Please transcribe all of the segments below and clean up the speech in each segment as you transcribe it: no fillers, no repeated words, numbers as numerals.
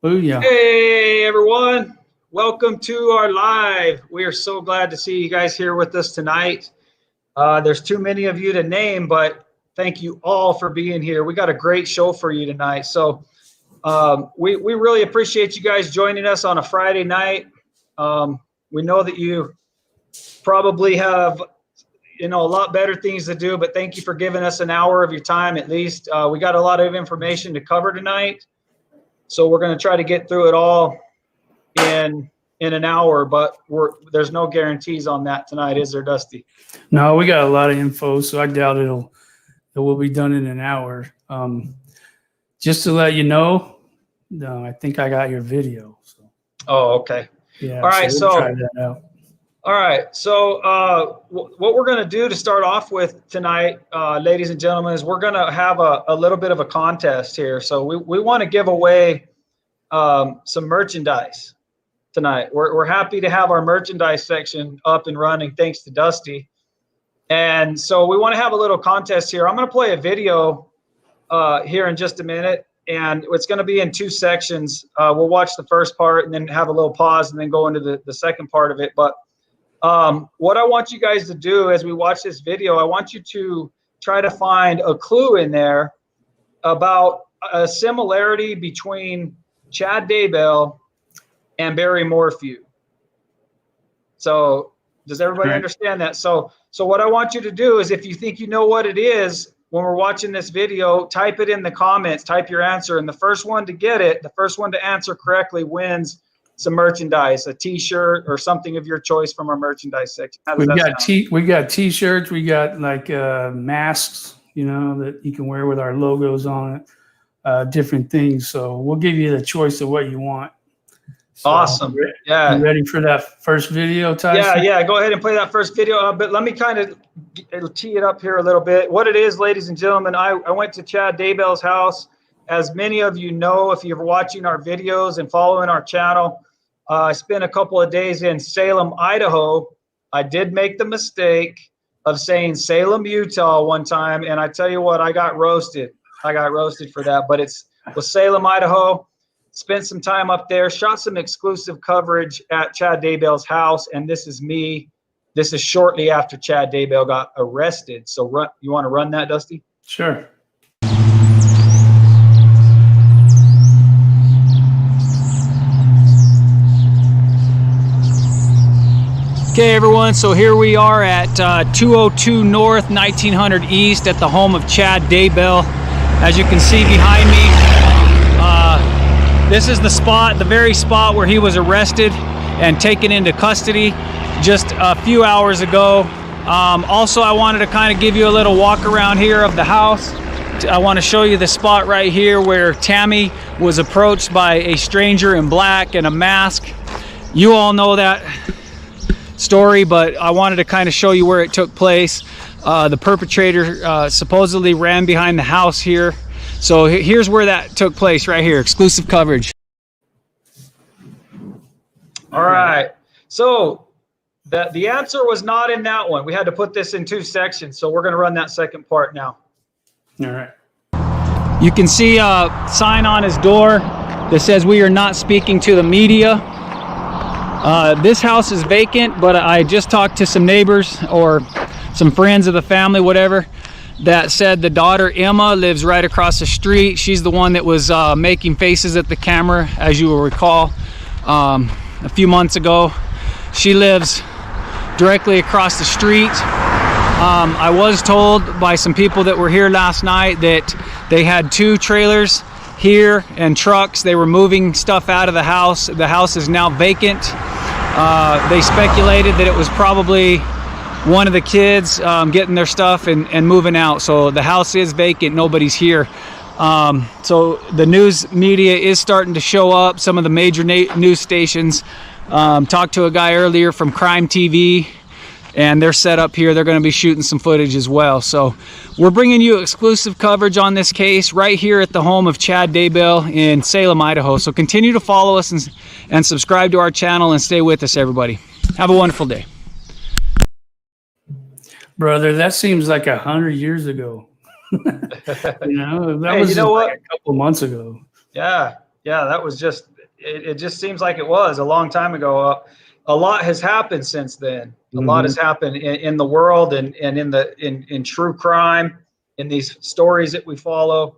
Booyah. Hey everyone, welcome to our live. We are so glad to see you guys here with us tonight. There's too many of you to name, but thank you all for being here. We got a great show for you tonight. So we really appreciate you guys joining us on a Friday night. We know that you probably have a lot better things to do, but thank you for giving us an hour of your time at least. We got a lot of information to cover tonight. So we're going to try to get through it all in an hour, but there's no guarantees on that tonight, is there, Dusty? No, we got a lot of info, so I doubt it will be done in an hour. Just to let you know, I think I got your video. So. Oh, okay. Yeah. All right. So we'll try that out. All right. So what we're going to do to start off with tonight, ladies and gentlemen, is we're going to have a little bit of a contest here. So we want to give away some merchandise tonight. We're happy to have our merchandise section up and running thanks to Dusty. And so we want to have a little contest here. I'm going to play a video here in just a minute, and it's going to be in two sections. We'll watch the first part and then have a little pause and then go into the second part of it. But what I want you guys to do as we watch this video, I want you to try to find a clue in there about a similarity between Chad Daybell and Barry Morphew. So does everybody understand that? So what I want you to do is, if you think you know what it is when we're watching this video, type it in the comments, type your answer, and the first one to get it, the first one to answer correctly wins some merchandise, a t-shirt or something of your choice from our merchandise section. We got t-shirts, we got like masks, that you can wear with our logos on it, different things. So we'll give you the choice of what you want. So, awesome. Yeah. You ready for that first video, Tyson? Yeah. Go ahead and play that first video. But let me kind of tee it up here a little bit. What it is, ladies and gentlemen, I went to Chad Daybell's house. As many of you know, if you're watching our videos and following our channel, I spent a couple of days in Salem, Idaho. I did make the mistake of saying Salem, Utah one time, and I tell you what, I got roasted. I got roasted for that, but it was Salem, Idaho. Spent some time up there, shot some exclusive coverage at Chad Daybell's house, and this is me. This is shortly after Chad Daybell got arrested. So you want to run that, Dusty? Sure. Okay, everyone, so here we are at 202 North, 1900 East at the home of Chad Daybell. As you can see behind me, this is the spot, the very spot where he was arrested and taken into custody just a few hours ago. Also, I wanted to kind of give you a little walk around here of the house. I want to show you the spot right here where Tammy was approached by a stranger in black and a mask. You all know that story, but I wanted to kind of show you where it took place. The perpetrator supposedly ran behind the house here. So here's where that took place right here, exclusive coverage. All right. So the answer was not in that one. We had to put this in two sections. So we're going to run that second part now. All right. You can see a sign on his door that says we are not speaking to the media. This house is vacant, but I just talked to some neighbors or some friends of the family, whatever, that said the daughter Emma lives right across the street. She's the one that was making faces at the camera, as you will recall, a few months ago. She lives directly across the street. I was told by some people that were here last night that they had two trailers here and trucks. They were moving stuff out of the house. The house is now vacant. They speculated that it was probably one of the kids getting their stuff and moving out. So the house is vacant, nobody's here. So the news media is starting to show up. Some of the major news stations. Talked to a guy earlier from Crime TV, and they're set up here. They're going to be shooting some footage as well. So we're bringing you exclusive coverage on this case right here at the home of Chad Daybell in Salem, Idaho. So continue to follow us and subscribe to our channel and stay with us, everybody. Have a wonderful day. Brother, that seems like 100 years ago. That hey, was like a couple months ago. Yeah. Yeah, that was just, it just seems like it was a long time ago. A lot has happened since then. A lot has happened in the world and in true crime, in these stories that we follow.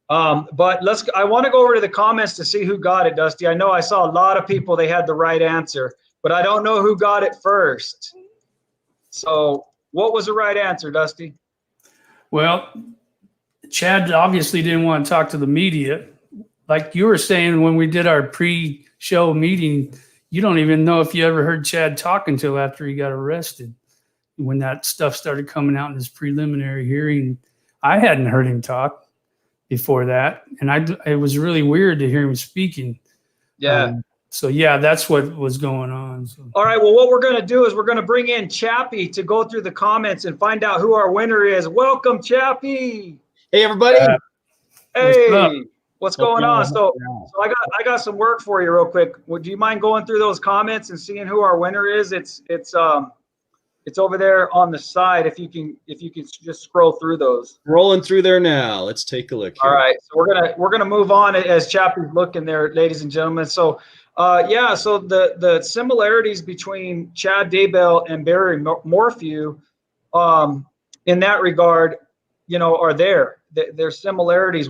But I want to go over to the comments to see who got it, Dusty. I know I saw a lot of people, they had the right answer, but I don't know who got it first. So what was the right answer, Dusty? Well, Chad obviously didn't want to talk to the media. Like you were saying when we did our pre-show meeting, you don't even know if you ever heard Chad talk until after he got arrested. When that stuff started coming out in his preliminary hearing, I hadn't heard him talk before that, and it was really weird to hear him speaking. Yeah. So yeah, that's what was going on. So. All right. Well, what we're going to do is we're going to bring in Chappie to go through the comments and find out who our winner is. Welcome, Chappie. Hey, everybody. Hey, what's going on? So I got some work for you real quick. Would you mind going through those comments and seeing who our winner is? It's over there on the side. If you can just scroll through those. Rolling through there now. Let's take a look here. All right. So we're gonna move on as Chappie's looking there, ladies and gentlemen. So yeah, so the similarities between Chad Daybell and Barry Morphew in that regard, are there. There's similarities.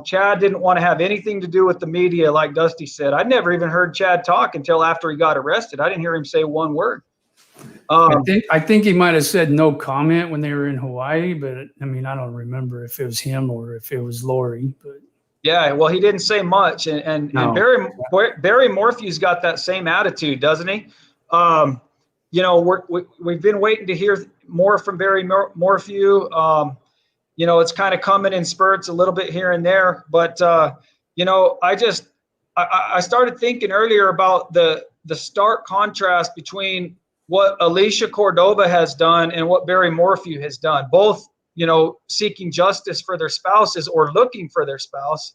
Chad didn't want to have anything to do with the media, like Dusty said. I'd never even heard Chad talk until after he got arrested. I didn't hear him say one word. I think he might have said no comment when they were in Hawaii, but I mean, I don't remember if it was him or if it was Lori. But yeah, well, he didn't say much, and Barry Morphew's got that same attitude, doesn't he? We've been waiting to hear more from Barry Morphew. It's kind of coming in spurts a little bit here and there, but I started thinking earlier about the stark contrast between what Alicia Cordova has done and what Barry Morphew has done, both, seeking justice for their spouses or looking for their spouse,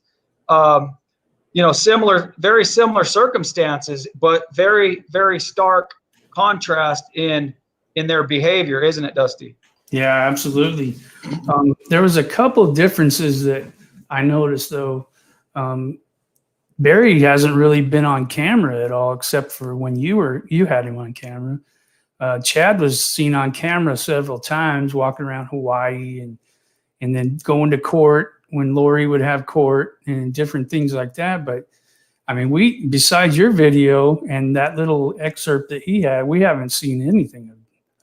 very similar circumstances, but very, very stark contrast in their behavior, isn't it, Dusty? yeah, absolutely. There was a couple of differences that I noticed though. Barry hasn't really been on camera at all, except for when you had him on camera. Chad was seen on camera several times walking around Hawaii and then going to court when Lori would have court and different things like that. But I mean, besides your video and that little excerpt that he had, we haven't seen anything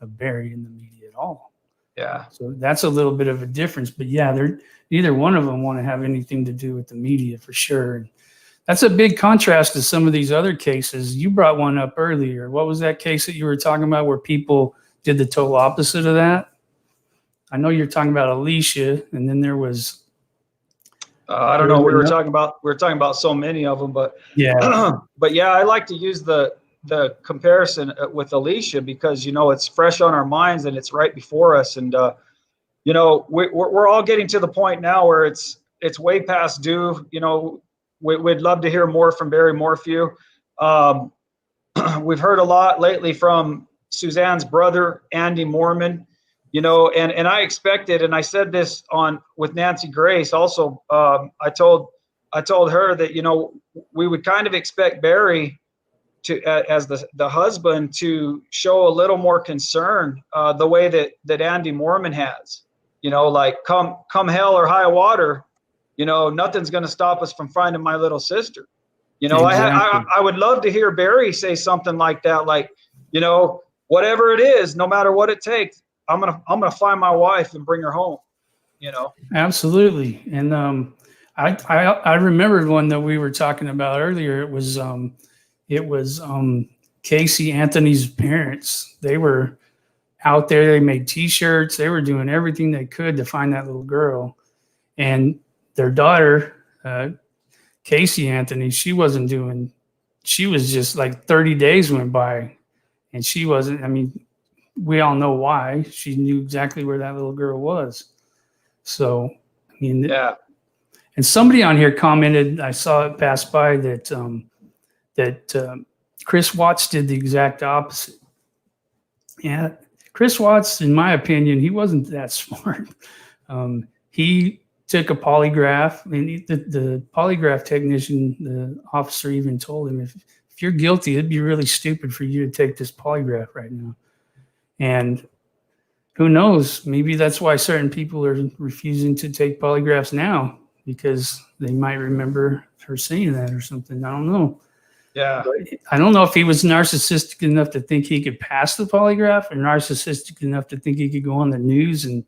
of Barry in the media at all. Yeah. So that's a little bit of a difference. But yeah, neither one of them want to have anything to do with the media for sure. And that's a big contrast to some of these other cases. You brought one up earlier. What was that case that you were talking about where people did the total opposite of that? I know you're talking about Alicia, and then there was. I don't know. We were talking about so many of them, but yeah. But yeah, I like to use the comparison with Alicia because it's fresh on our minds and it's right before us, and we're all getting to the point now where it's way past due. We'd love to hear more from Barry Morphew. We've heard a lot lately from Suzanne's brother, Andy Mormon, and I expected, and I said this with Nancy Grace also. I told her that, we would kind of expect Barry to, as the husband, to show a little more concern, the way that Andy Mormon has, like come hell or high water, nothing's going to stop us from finding my little sister. Exactly. I would love to hear Barry say something like that, like, whatever it is, no matter what it takes, I'm gonna find my wife and bring her home. Absolutely. And I remembered one that we were talking about earlier. It was Casey Anthony's parents. They were out there. They made T-shirts. They were doing everything they could to find that little girl. And their daughter, Casey Anthony, she was just like 30 days went by and she wasn't, I mean, we all know why. She knew exactly where that little girl was. So, I mean, yeah. And somebody on here commented, I saw it pass by, that Chris Watts did the exact opposite. Yeah, Chris Watts, in my opinion, he wasn't that smart. He took a polygraph, and the polygraph technician, the officer, even told him, if you're guilty, it'd be really stupid for you to take this polygraph right now. And who knows? Maybe that's why certain people are refusing to take polygraphs now, because they might remember her saying that or something. I don't know. Yeah. But I don't know if he was narcissistic enough to think he could pass the polygraph, or narcissistic enough to think he could go on the news and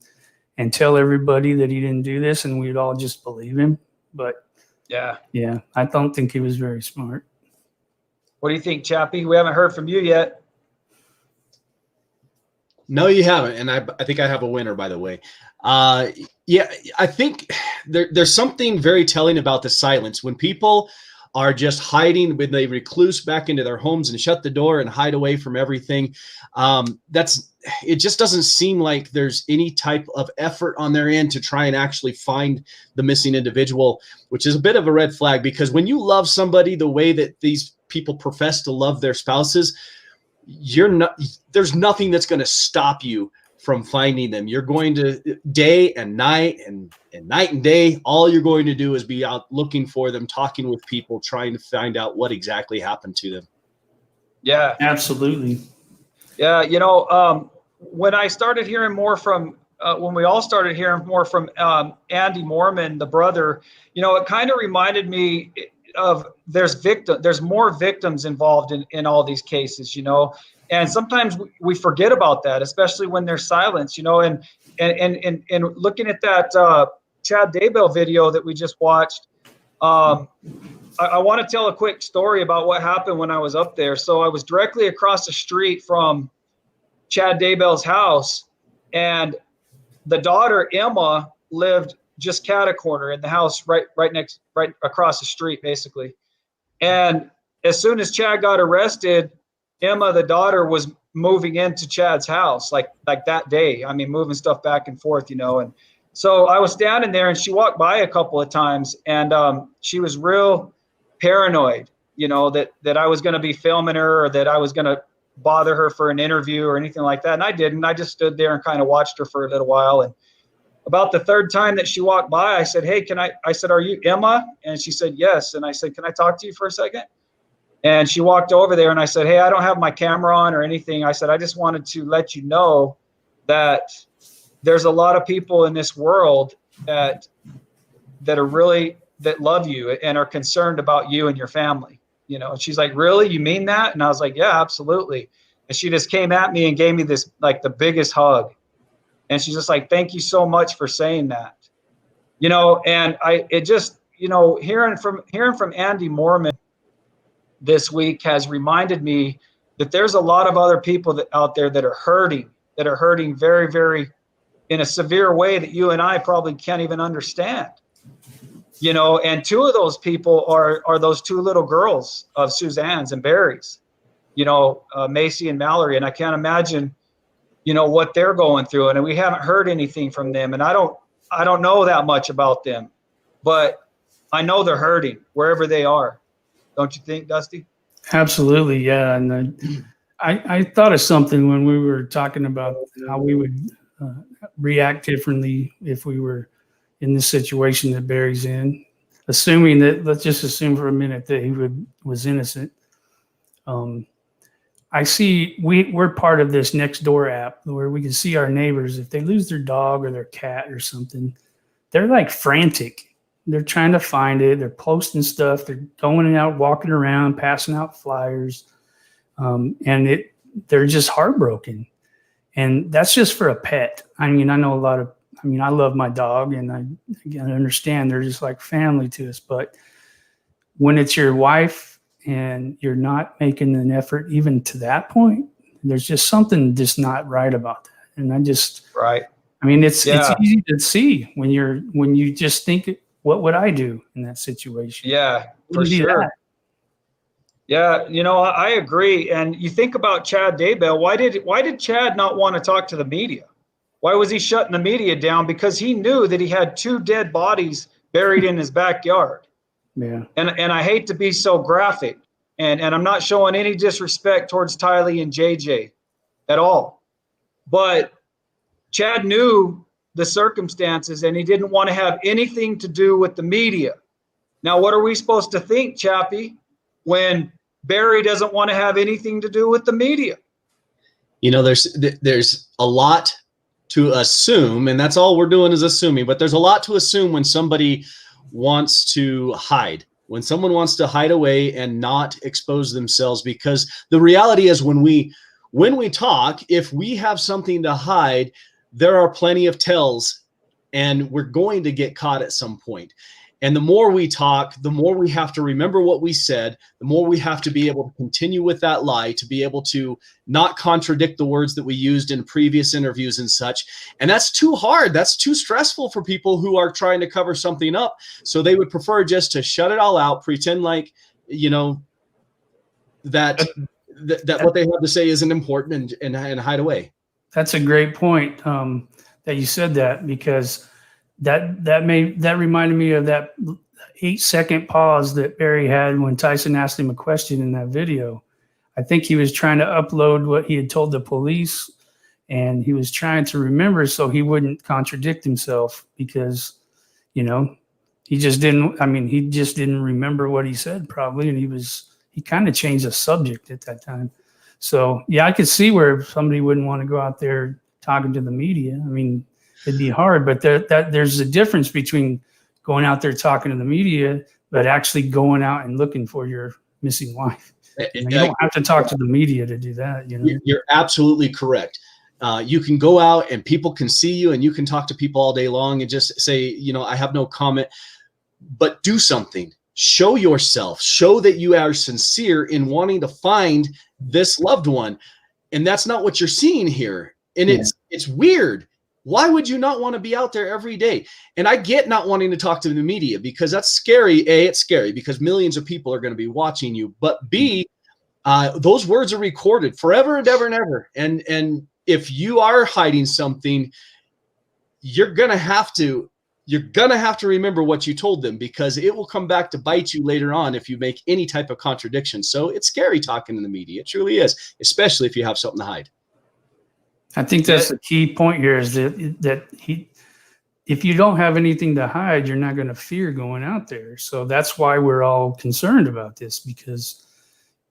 tell everybody that he didn't do this and we'd all just believe him. But Yeah. I don't think he was very smart. What do you think, Chappie? We haven't heard from you yet. No, you haven't, and I think I have a winner, by the way. Yeah, I think there's something very telling about the silence. When people are just hiding, when they recluse back into their homes and shut the door and hide away from everything, it just doesn't seem like there's any type of effort on their end to try and actually find the missing individual, which is a bit of a red flag, because when you love somebody the way that these people profess to love their spouses, there's nothing that's going to stop you from finding them. You're going to day and night and night and day. All you're going to do is be out looking for them, talking with people, trying to find out what exactly happened to them. Yeah, Absolutely. yeah. When I started hearing more from, when we all started hearing more from Andy Mormon, the brother, it kind of reminded me of there's more victims involved in all these cases, and sometimes we forget about that, especially when there's silence, and looking at that Chad Daybell video that we just watched. I want to tell a quick story about what happened when I was up there. So I was directly across the street from Chad Daybell's house, and the daughter Emma lived just cat-a-corner in the house right across the street, basically. And as soon as Chad got arrested, Emma, the daughter, was moving into Chad's house like that day. I mean, moving stuff back and forth, and so I was standing there, and she walked by a couple of times, and she was real paranoid, that I was going to be filming her, or that I was going to bother her for an interview or anything like that. And I didn't. I just stood there and kind of watched her for a little while. And about the third time that she walked by, I said, "Hey, I said, are you Emma?" And she said, "Yes." And I said, "Can I talk to you for a second?" And she walked over there, and I said, "Hey, I don't have my camera on or anything." I said, "I just wanted to let you know that there's a lot of people in this world that love you and are concerned about you and your family." And she's like, "Really? You mean that?" And I was like, "Yeah, absolutely." And she just came at me and gave me this, like, the biggest hug. And she's just like, "Thank you so much for saying that." And hearing from Andy Mormon this week has reminded me that there's a lot of other people out there that are hurting very, very, in a severe way that you and I probably can't even understand. And two of those people are those two little girls of Suzanne's and Barry's, Macy and Mallory. And I can't imagine, what they're going through. And we haven't heard anything from them. And I don't know that much about them, but I know they're hurting wherever they are. Don't you think, Dusty? Absolutely. Yeah. And I thought of something when we were talking about how we would react differently if we were in the situation that Barry's in, assuming that, let's just assume for a minute that he was innocent. I see we're part of this Nextdoor app where we can see our neighbors. If they lose their dog or their cat or something, they're like frantic. They're trying to find it. They're posting stuff. They're going out, walking around, passing out flyers. And they're just heartbroken. And that's just for a pet. I mean, I love my dog, and I understand they're just like family to us. But when it's your wife and you're not making an effort even to that point, there's just something just not right about that. And right. I mean, it's easy to see when you just think, what would I do in that situation? Yeah, for sure. Yeah, I agree. And you think about Chad Daybell. Why did Chad not want to talk to the media? Why was he shutting the media down? Because he knew that he had two dead bodies buried in his backyard. Yeah. And I hate to be so graphic, and I'm not showing any disrespect towards Tylee and JJ at all. But Chad knew the circumstances, and he didn't want to have anything to do with the media. Now, what are we supposed to think, Chappie, when Barry doesn't want to have anything to do with the media? You know, there's a lot to assume, and that's all we're doing is assuming, but there's a lot to assume when somebody wants to hide, when someone wants to hide away and not expose themselves, because the reality is when we talk, if we have something to hide, there are plenty of tells, and we're going to get caught at some point. And the more we talk, the more we have to remember what we said, the more we have to be able to continue with that lie, to be able to not contradict the words that we used in previous interviews and such. And that's too hard. That's too stressful for people who are trying to cover something up. So they would prefer just to shut it all out, pretend like, you know, that what they have to say isn't important, and hide away. That's a great point that you said that, because that reminded me of that 8-second pause that Barry had when Tyson asked him a question in that video. I think he was trying to upload what he had told the police, and he was trying to remember so he wouldn't contradict himself, because, you know, he just didn't remember what he said probably, and he kind of changed the subject at that time. So yeah, I could see where somebody wouldn't want to go out there talking to the media. I mean, it'd be hard, but there's a difference between going out there talking to the media, but actually going out and looking for your missing wife. You don't have to talk to the media to do that. You know, you're absolutely correct. You can go out and people can see you, and you can talk to people all day long and just say, you know, I have no comment, but do something. Show yourself. Show that you are sincere in wanting to find this loved one, and that's not what you're seeing here. And it's weird. Why would you not want to be out there every day? And I get not wanting to talk to the media, because that's scary. A, it's scary because millions of people are going to be watching you. But B, those words are recorded forever and ever and ever. And if you are hiding something, you're gonna have to remember what you told them, because it will come back to bite you later on if you make any type of contradiction. So it's scary talking to the media. It truly is, especially if you have something to hide. I think that's the key point here, is that if you don't have anything to hide, you're not going to fear going out there. So that's why we're all concerned about this, because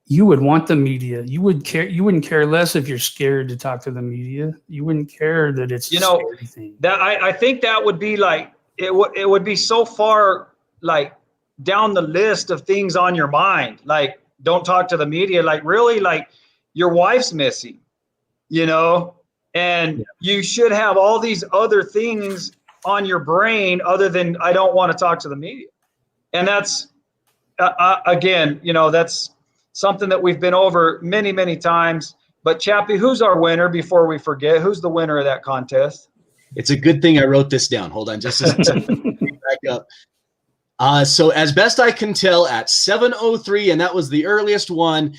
you would want the media. You wouldn't care less if you're scared to talk to the media. You wouldn't care that it's, you know, a scary thing. That I think that would be like, it would be so far like down the list of things on your mind. Like, don't talk to the media. Like, really, like, your wife's missing, you know? And you should have all these other things on your brain other than, I don't want to talk to the media. And that's, again, you know, that's something that we've been over many, many times. But Chappie, who's our winner before we forget? Who's the winner of that contest? It's a good thing I wrote this down. Hold on just a second. Back up. So as best I can tell, at 7:03, and that was the earliest one,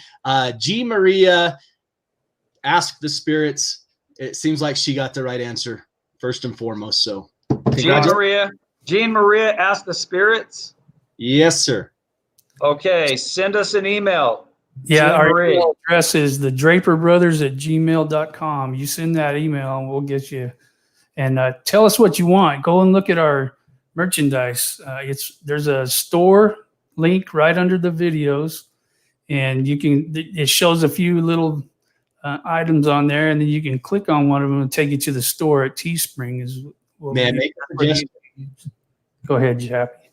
G. Maria asked the spirits. It seems like she got the right answer first and foremost. So Jean Maria asked the spirits. Yes, sir. Okay, send us an email. Yeah, our email address is thedraperbrothers@gmail.com. You send that email and we'll get you. And tell us what you want. Go and look at our merchandise. There's a store link right under the videos, and it shows a few little items on there, and then you can click on one of them and take you to the store at Teespring. Go ahead, Chappie.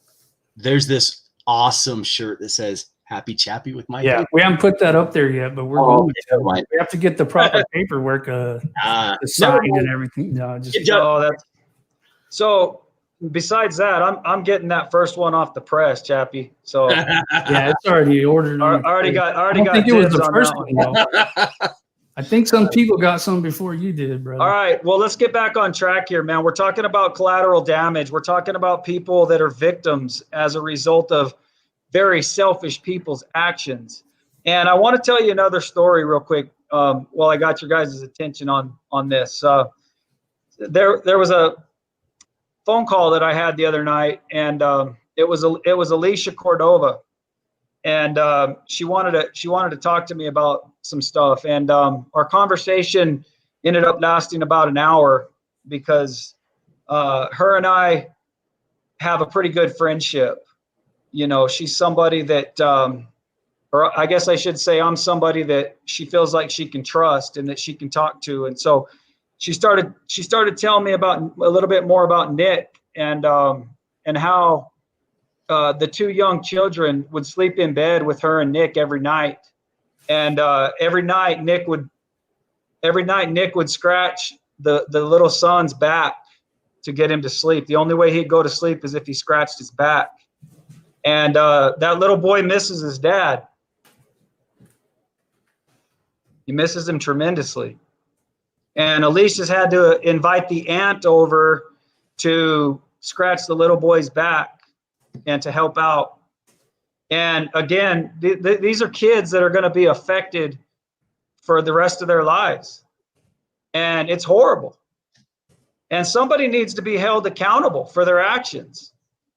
There's this awesome shirt that says "Happy Chappie" with my paper. We haven't put that up there yet, but we're going to. We have to get the proper paperwork, the sign and everything. No, so. Besides that, I'm getting that first one off the press, Chappie. So yeah, it's already ordered. I already got. I think it was the first one, though. I think some people got some before you did, brother. All right. Well, let's get back on track here, man. We're talking about collateral damage. We're talking about people that are victims as a result of very selfish people's actions. And I want to tell you another story real quick while I got your guys' attention on this. There was a phone call that I had the other night, and it was Alicia Cordova, and she wanted to talk to me about some stuff, and our conversation ended up lasting about an hour because her and I have a pretty good friendship. You know, she's somebody that, or I guess I should say I'm somebody that she feels like she can trust and that she can talk to. And so she started telling me about a little bit more about Nick and how the two young children would sleep in bed with her and Nick every night. And every night Nick would scratch the little son's back to get him to sleep. The only way he'd go to sleep is if he scratched his back. And that little boy misses his dad. He misses him tremendously. And Alicia's had to invite the aunt over to scratch the little boy's back and to help out. And again, these are kids that are going to be affected for the rest of their lives. And it's horrible. And somebody needs to be held accountable for their actions.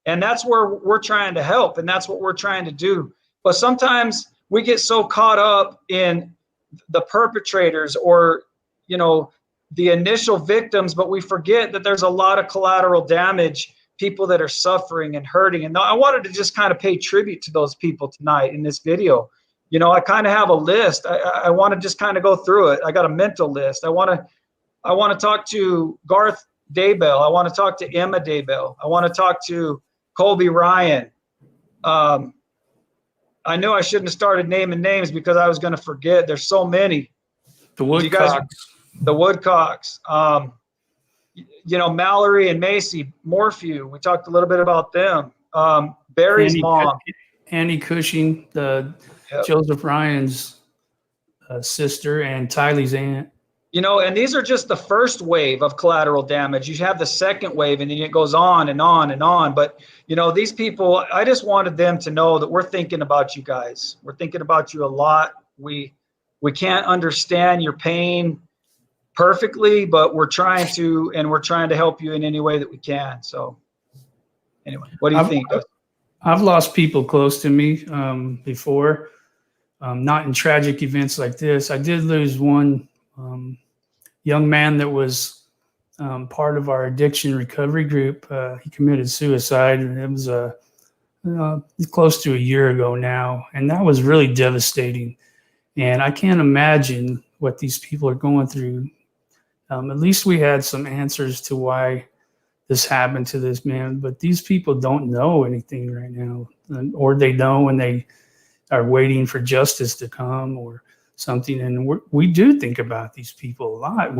And that's where we're trying to help. And that's what we're trying to do. But sometimes we get so caught up in the perpetrators or, you know, the initial victims, but we forget that there's a lot of collateral damage, people that are suffering and hurting. And I wanted to just kind of pay tribute to those people tonight in this video. You know, I kind of have a list. I want to just kind of go through it. I got a mental list. I want to talk to Garth Daybell. I want to talk to Emma Daybell. I want to talk to Colby Ryan. I knew I shouldn't have started naming names because I was going to forget. There's so many. The Woodcocks. The Woodcocks. You know, Mallory and Macy Morphew. We talked a little bit about them. Barry's mom. Annie Cushing, Joseph Ryan's sister, and Tylee's aunt. You know, and these are just the first wave of collateral damage. You have the second wave, and then it goes on and on and on. But, you know, these people, I just wanted them to know that we're thinking about you guys. We're thinking about you a lot. We can't understand your pain perfectly, but we're trying to, and we're trying to help you in any way that we can. So anyway, what do you think? I've lost people close to me before, not in tragic events like this. I did lose one young man that was part of our addiction recovery group. He committed suicide, and it was close to a year ago now, and that was really devastating. And I can't imagine what these people are going through. At least we had some answers to why this happened to this man, but these people don't know anything right now, or they know and they are waiting for justice to come or something. And we do think about these people a lot.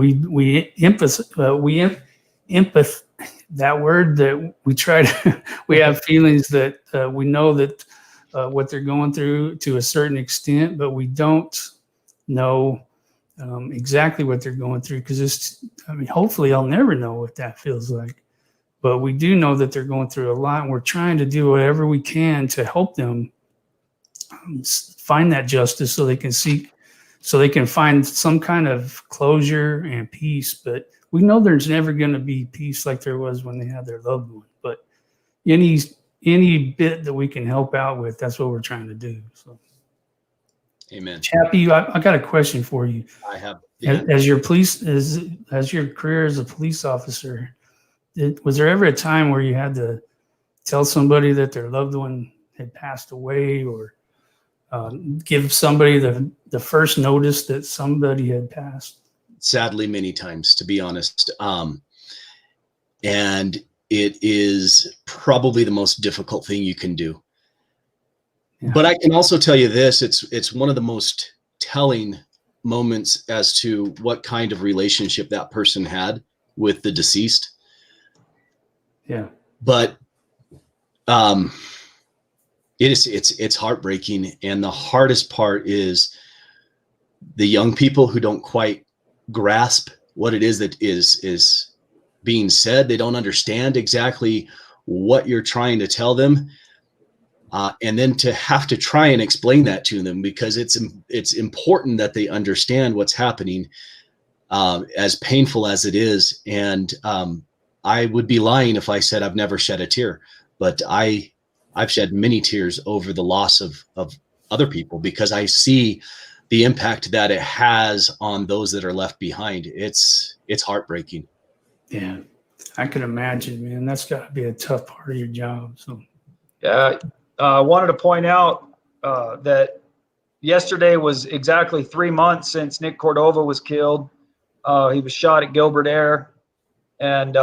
That word that we try to, we have feelings that we know that what they're going through to a certain extent, but we don't know exactly what they're going through, because hopefully I'll never know what that feels like. But we do know that they're going through a lot, and we're trying to do whatever we can to help them find that justice so they can find some kind of closure and peace. But we know there's never going to be peace like there was when they had their loved one. But any bit that we can help out with, that's what we're trying to do. So, amen. Chappie, I got a question for you. I have. Yeah. As your career as a police officer, was there ever a time where you had to tell somebody that their loved one had passed away, or give somebody the first notice that somebody had passed? Sadly, many times, to be honest. And it is probably the most difficult thing you can do. Yeah. But I can also tell you this, it's one of the most telling moments as to what kind of relationship that person had with the deceased. Yeah. But it's heartbreaking, and the hardest part is the young people who don't quite grasp what it is that is being said. They don't understand exactly what you're trying to tell them, and then to have to try and explain that to them, because it's important that they understand what's happening, as painful as it is. And I would be lying if I said I've never shed a tear, but I've shed many tears over the loss of other people, because I see the impact that it has on those that are left behind. It's heartbreaking. Yeah. I can imagine, man. That's got to be a tough part of your job. So, Yeah, I wanted to point out that yesterday was exactly 3 months since Nick Cordova was killed. He was shot at Gilbert Air and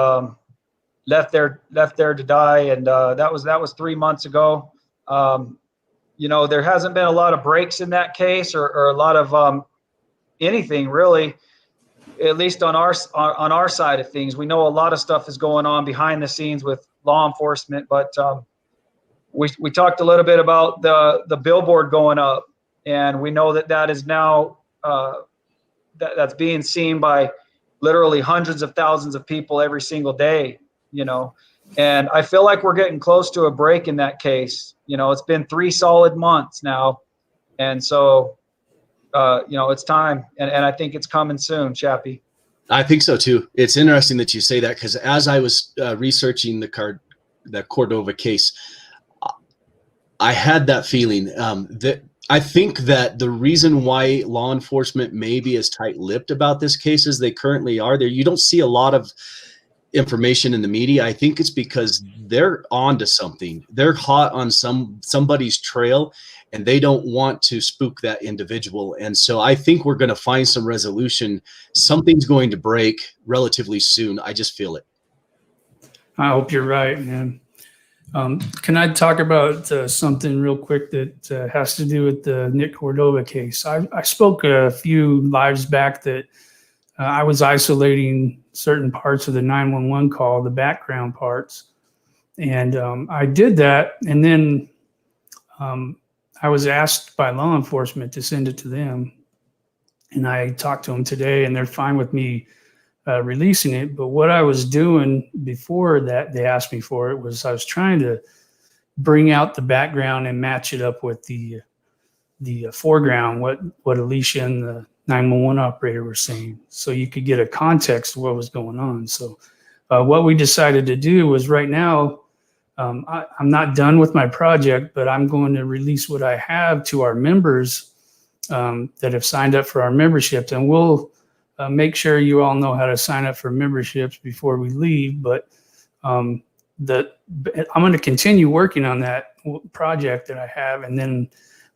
left there to die, and that was 3 months ago. You know, there hasn't been a lot of breaks in that case, or a lot of anything really. At least on our side of things, we know a lot of stuff is going on behind the scenes with law enforcement. But we talked a little bit about the billboard going up, and we know that is now that's being seen by literally hundreds of thousands of people every single day. You know, and I feel like we're getting close to a break in that case. You know, it's been 3 solid months now, and so. You know, it's time, and I think it's coming soon, Chappie. I think so too. It's interesting that you say that, because as I was researching the Cordova case, I had that feeling that I think that the reason why law enforcement may be as tight-lipped about this case as they currently are, you don't see a lot of information in the media. I think it's because they're on to something. They're hot on somebody's trail, and they don't want to spook that individual. And so I think we're going to find some resolution. Something's going to break relatively soon. I just feel it. I hope you're right, man. Can I talk about something real quick that has to do with the Nick Cordova case? I spoke a few lives back that I was isolating certain parts of the 911 call, the background parts. And I did that. And then I was asked by law enforcement to send it to them. And I talked to them today, and they're fine with me releasing it. But what I was doing before that, they asked me for it, was I was trying to bring out the background and match it up with the foreground, what Alicia and the 911 operator were saying, so you could get a context of what was going on. So what we decided to do was, right now, I'm not done with my project, but I'm going to release what I have to our members that have signed up for our memberships, and we'll make sure you all know how to sign up for memberships before we leave. But I'm going to continue working on that project that I have, and then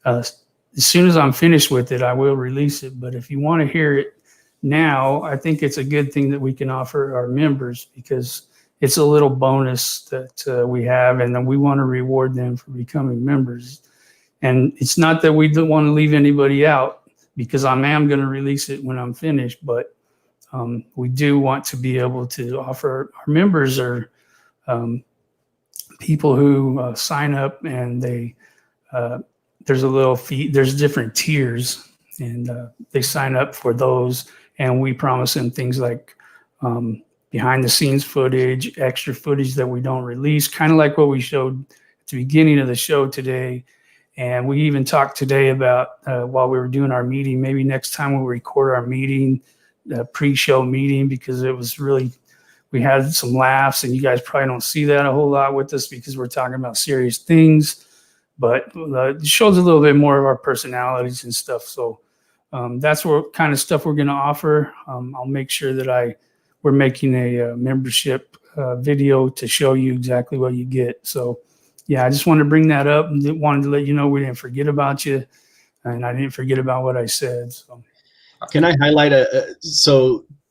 as soon as I'm finished with it, I will release it. But if you want to hear it now, I think it's a good thing that we can offer our members, because it's a little bonus that we have, and then we want to reward them for becoming members. And it's not that we don't want to leave anybody out, because I am going to release it when I'm finished, but we do want to be able to offer our members, or people who sign up, and there's a little fee, there's different tiers, and they sign up for those, and we promise them things like behind the scenes footage, extra footage that we don't release, kind of like what we showed at the beginning of the show today. And we even talked today about while we were doing our meeting, maybe next time we'll record our meeting, the pre-show meeting, because it was really, we had some laughs, and you guys probably don't see that a whole lot with us because we're talking about serious things, but it shows a little bit more of our personalities and stuff. So that's what kind of stuff we're going to offer. I'll make sure that we're making a membership video to show you exactly what you get. So yeah, I just wanted to bring that up, and wanted to let you know we didn't forget about you, and I didn't forget about what I said. So, can I highlight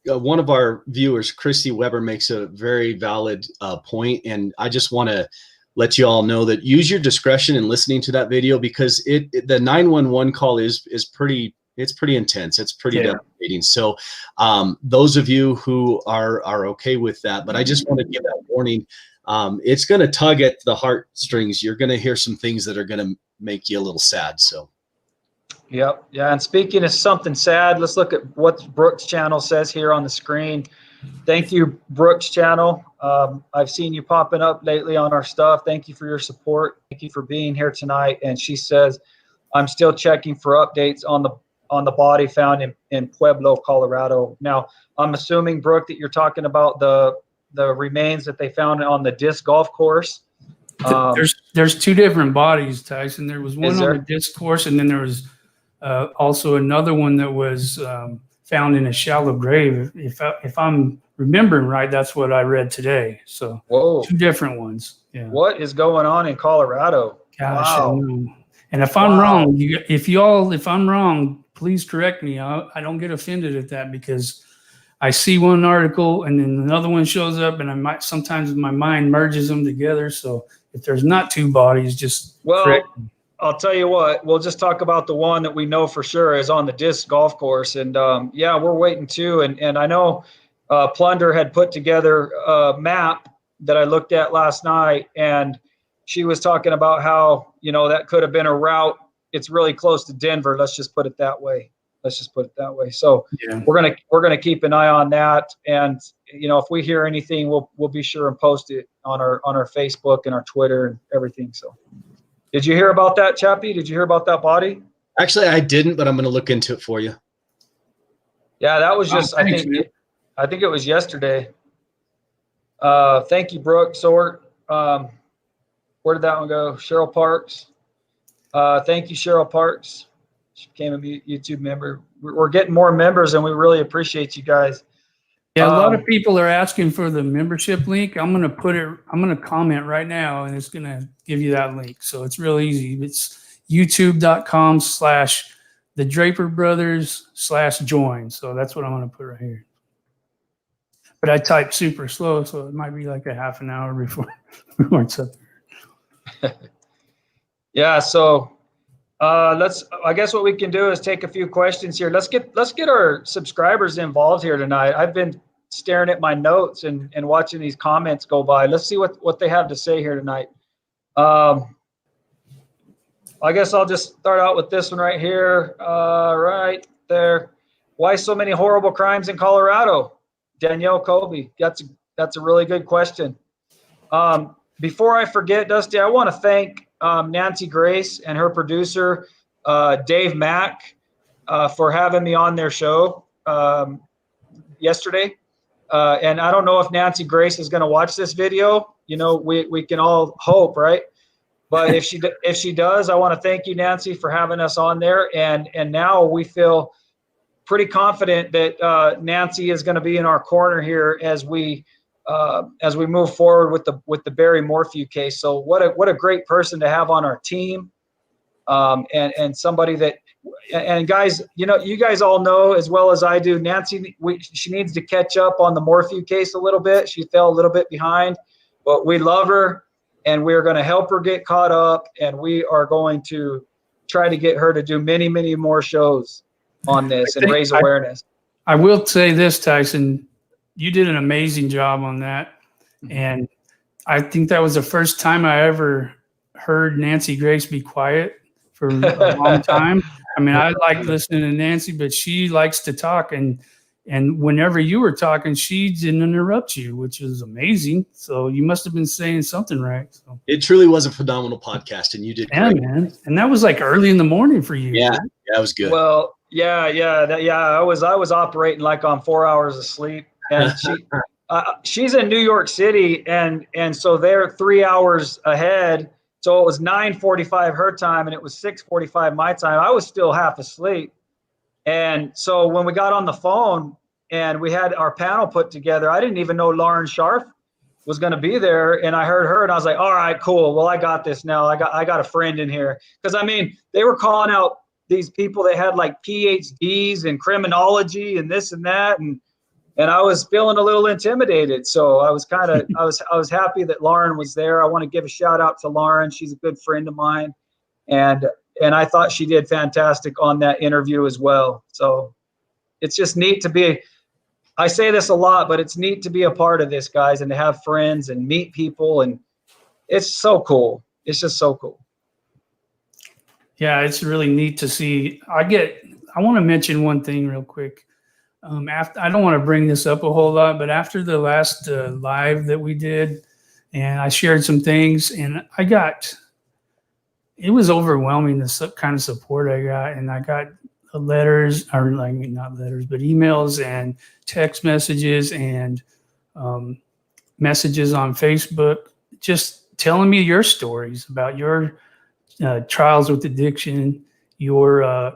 one of our viewers, Christy Weber, makes a very valid point, and I just want to let you all know that use your discretion in listening to that video, because the 911 call is pretty. It's pretty intense. It's pretty devastating. So those of you who are okay with that, but I just want to give that warning. It's going to tug at the heartstrings. You're going to hear some things that are going to make you a little sad. So. Yep. Yeah. And speaking of something sad, let's look at what Brooks' channel says here on the screen. Thank you, Brooks' channel. I've seen you popping up lately on our stuff. Thank you for your support. Thank you for being here tonight. And she says, I'm still checking for updates on the body found in Pueblo, Colorado. Now, I'm assuming, Brooke, that you're talking about the remains that they found on the disc golf course. There's 2 different bodies, Tyson. There was one on the disc course, and then there was also another one that was found in a shallow grave. If I'm remembering right, that's what I read today. So Whoa. 2 different ones. Yeah. What is going on in Colorado? Gosh, I Wow. know. And if I'm wrong, if I'm wrong, please correct me. I don't get offended at that, because I see one article and then another one shows up, and sometimes my mind merges them together. So if there's not 2 bodies, just correct me. I'll tell you what, we'll just talk about the one that we know for sure is on the disc golf course. And yeah, we're waiting too. And I know Plunder had put together a map that I looked at last night, and she was talking about how, that could have been a route. It's really close to Denver. Let's just put it that way. So Yeah. we're gonna keep an eye on that. And if we hear anything, we'll be sure and post it on our Facebook and our Twitter and everything. So. Did you hear about that, Chappie? Did you hear about that body? Actually, I didn't, but I'm going to look into it for you. Yeah, that was just, thanks, I think it was yesterday. Thank you, Brooke Sort. Where did that one go? Cheryl Parks. Thank you, Cheryl Parks. She became a YouTube member. We're getting more members, and we really appreciate you guys. Yeah, a lot of people are asking for the membership link. I'm going to comment right now, and it's going to give you that link. So it's real easy. It's youtube.com/the Draper Brothers/join. So that's what I'm going to put right here. But I type super slow, so it might be like a half an hour before it's up there. Yeah. So I guess what we can do is take a few questions here. Let's get our subscribers involved here tonight. I've been staring at my notes and watching these comments go by. Let's see what they have to say here tonight. I guess I'll just start out with this one right here. Right there. Why so many horrible crimes in Colorado? Danielle Colby. That's a really good question. Before I forget, Dusty, I want to thank Nancy Grace and her producer, Dave Mack, for having me on their show yesterday. And I don't know if Nancy Grace is going to watch this video. We can all hope, right? But if she does, I want to thank you, Nancy, for having us on there. And now we feel pretty confident that Nancy is going to be in our corner here as we move forward with the Barry Morphew case. So what a great person to have on our team, and somebody that, and guys, you guys all know as well as I do, Nancy, she needs to catch up on the Morphew case a little bit. She fell a little bit behind, but we love her, and we're going to help her get caught up, and we are going to try to get her to do many, many more shows on this and raise awareness. I will say this, Tyson. You did an amazing job on that. And I think that was the first time I ever heard Nancy Grace be quiet for a long time. I mean, I like listening to Nancy, but she likes to talk. And whenever you were talking, she didn't interrupt you, which is amazing. So you must have been saying something right. So. It truly was a phenomenal podcast, and you did great. Man. And that was like early in the morning for you. Yeah, that was good. Well, yeah. I was operating like on 4 hours of sleep. And she's in New York City, and so they're 3 hours ahead. So it was 9:45 her time, and it was 6:45 my time. I was still half asleep. And so when we got on the phone and we had our panel put together, I didn't even know Lauren Scharf was going to be there. And I heard her, and I was like, all right, cool. Well, I got this now. I got a friend in here. Because, I mean, they were calling out these people that had like PhDs in criminology and this and that. And I was feeling a little intimidated. So I was I was happy that Lauren was there. I want to give a shout out to Lauren. She's a good friend of mine. And I thought she did fantastic on that interview as well. So it's just neat to be, I say this a lot, but it's neat to be a part of this, guys, and to have friends and meet people. And it's so cool. It's just so cool. Yeah, it's really neat to see. I want to mention one thing real quick. I don't want to bring this up a whole lot, but after the last live that we did, and I shared some things, and it was overwhelming, the kind of support I got. And I got letters, or like not letters, but emails and text messages and messages on Facebook, just telling me your stories about your trials with addiction, your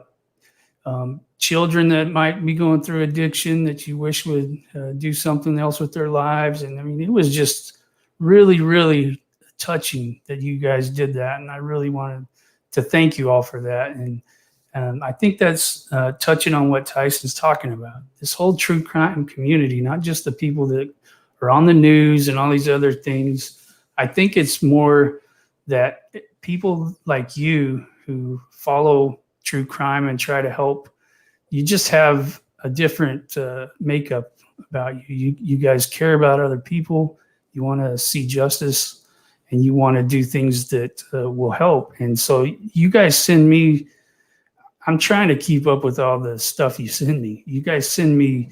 children that might be going through addiction that you wish would do something else with their lives. And I mean, it was just really, really touching that you guys did that. And I really wanted to thank you all for that. And I think that's touching on what Tyson's talking about. This whole true crime community, not just the people that are on the news and all these other things. I think it's more that people like you who follow true crime and try to help, you just have a different makeup about you. You guys care about other people. You want to see justice, and you want to do things that will help. And so you guys send me, I'm trying to keep up with all the stuff you send me. You guys send me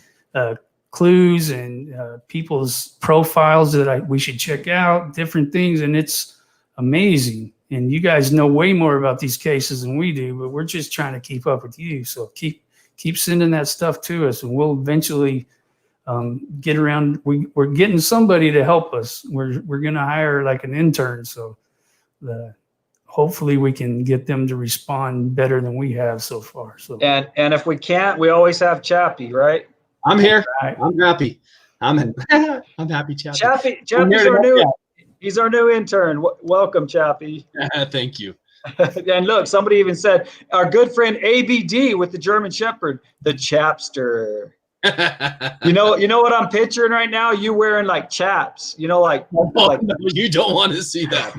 clues and people's profiles that we should check out, different things, and it's amazing. And you guys know way more about these cases than we do, but we're just trying to keep up with you. So keep sending that stuff to us, and we'll eventually get around. We're getting somebody to help us. We're going to hire like an intern, so hopefully we can get them to respond better than we have so far. So and if we can't, we always have Chappie, right? I'm here. Right. I'm happy. I'm happy, Chappie. Chappie's our new. He's our new intern. Welcome, Chappie. Thank you. And look, somebody even said our good friend ABD with the German Shepherd, the Chapster. You know what I'm picturing right now? You wearing like chaps. Like no, you don't want to see that.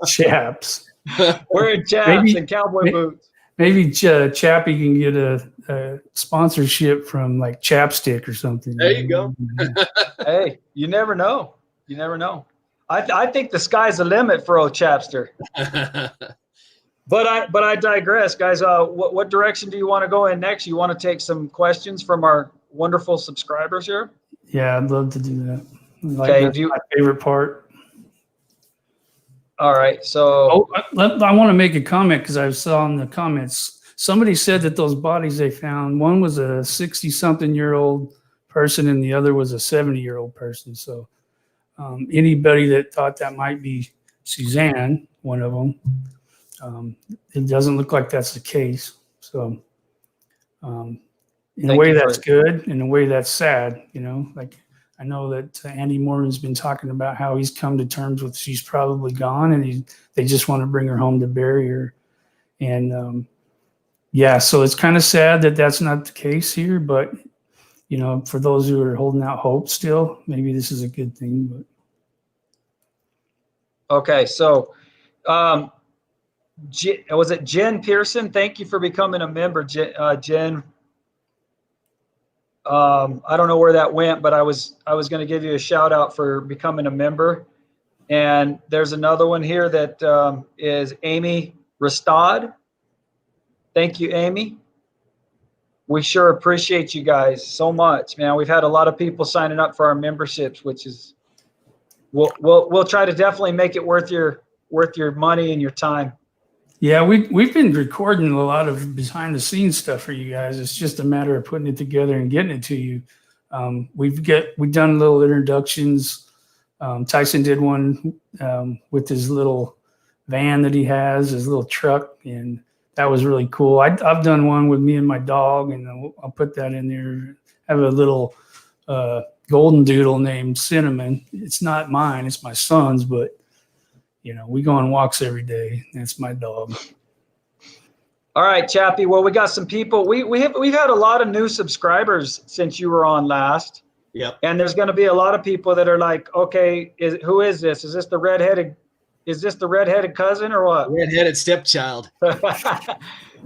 Chaps. Wearing chaps and cowboy boots. Maybe Chappie can get a sponsorship from like Chapstick or something. There you go. Hey, you never know. You never know. I think the sky's the limit for old Chapster. But I digress, guys. What direction do you want to go in next? You want to take some questions from our wonderful subscribers here? Yeah, I'd love to do that. Okay, that's my favorite part. All right, so I want to make a comment because I saw in the comments somebody said that those bodies they found, one was a 60-something-year-old person and the other was a 70-year-old person. So anybody that thought that might be Suzanne, one of them, it doesn't look like that's the case. So in a way that's good, in a way that's sad, like I know that Andy Morgan's been talking about how he's come to terms with she's probably gone and they just want to bring her home to bury her. And so it's kind of sad that that's not the case here, but for those who are holding out hope still, maybe this is a good thing. But okay, so was it Jen Pearson? Thank you for becoming a member, Jen. I don't know where that went, but I was going to give you a shout out for becoming a member. And there's another one here that is Amy Rastad. Thank you, Amy. We sure appreciate you guys so much, man. We've had a lot of people signing up for our memberships, which is we'll try to definitely make it worth your money and your time. Yeah, we've been recording a lot of behind the scenes stuff for you guys. It's just a matter of putting it together and getting it to you. We've done little introductions. Tyson did one with his little van that he has, his little truck, and that was really cool. I've done one with me and my dog, and I'll put that in there. I have a little golden doodle named Cinnamon. It's not mine, it's my son's, but we go on walks every day. That's my dog. All right, Chappie. Well, we got some people. We've had a lot of new subscribers since you were on last. Yep. And there's going to be a lot of people that are like, okay, who is this? Is this the redheaded cousin or what? Redheaded stepchild. Well,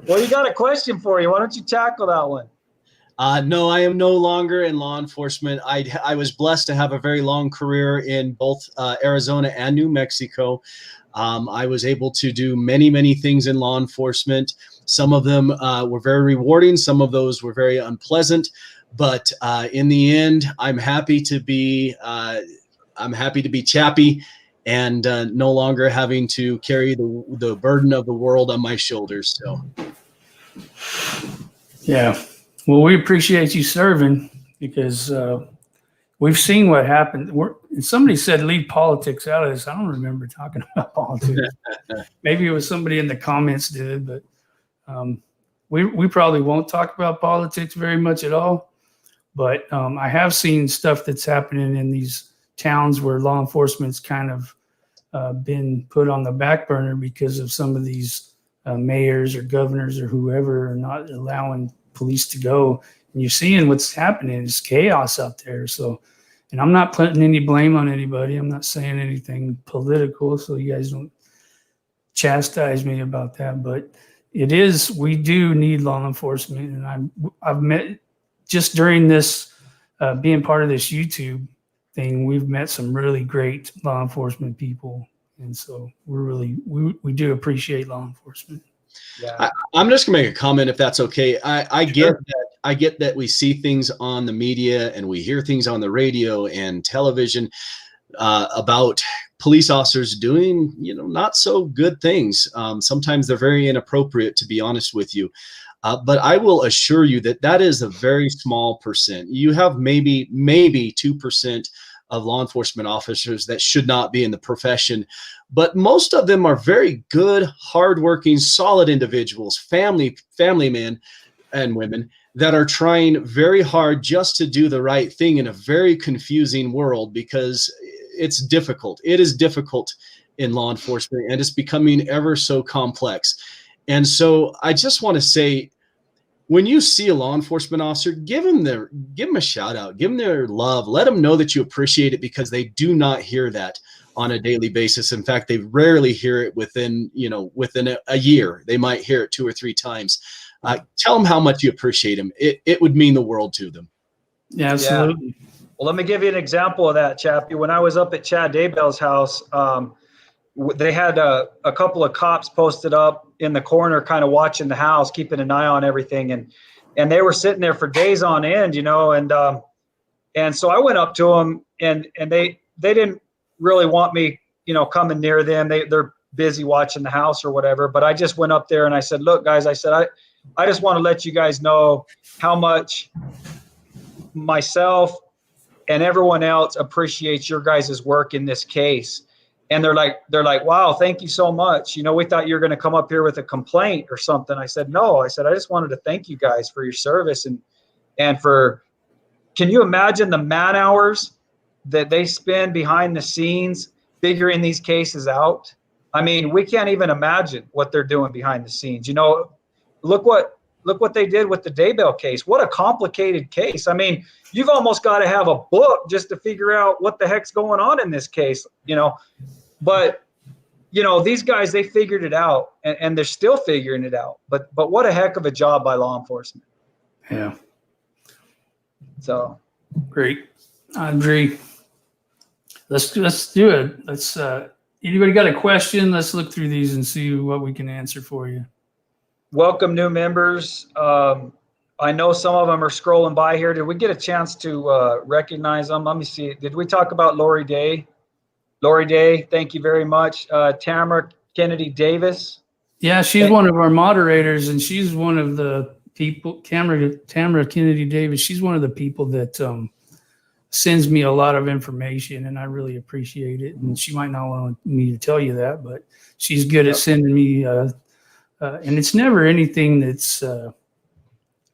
you got a question for you. Why don't you tackle that one? No, I am no longer in law enforcement. I was blessed to have a very long career in both Arizona and New Mexico. I was able to do many, many things in law enforcement. Some of them were very rewarding. Some of those were very unpleasant. But in the end, I'm happy to be Chappie and no longer having to carry the burden of the world on my shoulders. So, yeah. Well, we appreciate you serving because we've seen what happened. Somebody said leave politics out of this. I don't remember talking about politics. Maybe it was somebody in the comments did, but we probably won't talk about politics very much at all. But I have seen stuff that's happening in these towns where law enforcement's kind of been put on the back burner because of some of these mayors or governors or whoever are not allowing police to go. And you're seeing what's happening. It's chaos out there. So, and I'm not putting any blame on anybody. I'm not saying anything political, so you guys don't chastise me about that. But it is, we do need law enforcement. And I've met, just during this, being part of this YouTube thing, we've met some really great law enforcement people. And so we're really, we do appreciate law enforcement. Yeah. I'm just gonna make a comment if that's okay. I Sure. get that. I get that we see things on the media and we hear things on the radio and television about police officers doing, not so good things. Sometimes they're very inappropriate, to be honest with you. But I will assure you that that is a very small percent. You have maybe 2% of law enforcement officers that should not be in the profession, but most of them are very good, hardworking, solid individuals, family men and women that are trying very hard just to do the right thing in a very confusing world, because it's difficult. It is difficult in law enforcement, and it's becoming ever so complex. And so I just want to say, when you see a law enforcement officer, give them a shout out, give them their love, let them know that you appreciate it, because they do not hear that on a daily basis. In fact, they rarely hear it within a year. They might hear it 2 or 3 times. Tell them how much you appreciate them. It would mean the world to them. Yeah, absolutely. Yeah. Well, let me give you an example of that, Chappie. When I was up at Chad Daybell's house, they had a couple of cops posted up in the corner, kind of watching the house, keeping an eye on everything. And they were sitting there for days on end, and so I went up to them, and they didn't really want me, coming near them. They're busy watching the house or whatever. But I just went up there and I said, look, guys, I said, I just want to let you guys know how much myself and everyone else appreciates your guys' work in this case. And they're like, wow, thank you so much. We thought you were going to come up here with a complaint or something. I said, no. I said, I just wanted to thank you guys for your service and for, can you imagine the man hours that they spend behind the scenes figuring these cases out? I mean, we can't even imagine what they're doing behind the scenes. Look what they did with the Daybell case. What a complicated case. I mean, you've almost got to have a book just to figure out what the heck's going on in this case, But, these guys, they figured it out, and they're still figuring it out. But what a heck of a job by law enforcement. Yeah. So. Great. I agree. Let's do it. Let's, anybody got a question? Let's look through these and see what we can answer for you. Welcome new members. I know some of them are scrolling by here. Did we get a chance to recognize them? Let me see. Did we talk about Lori Day? Lori Day, thank you very much. Tamara Kennedy Davis. Yeah, she's one of our moderators, and she's one of the people, Tamara Kennedy Davis, she's one of the people that sends me a lot of information, and I really appreciate it. And she might not want me to tell you that, but she's good at sending me, and it's never anything that's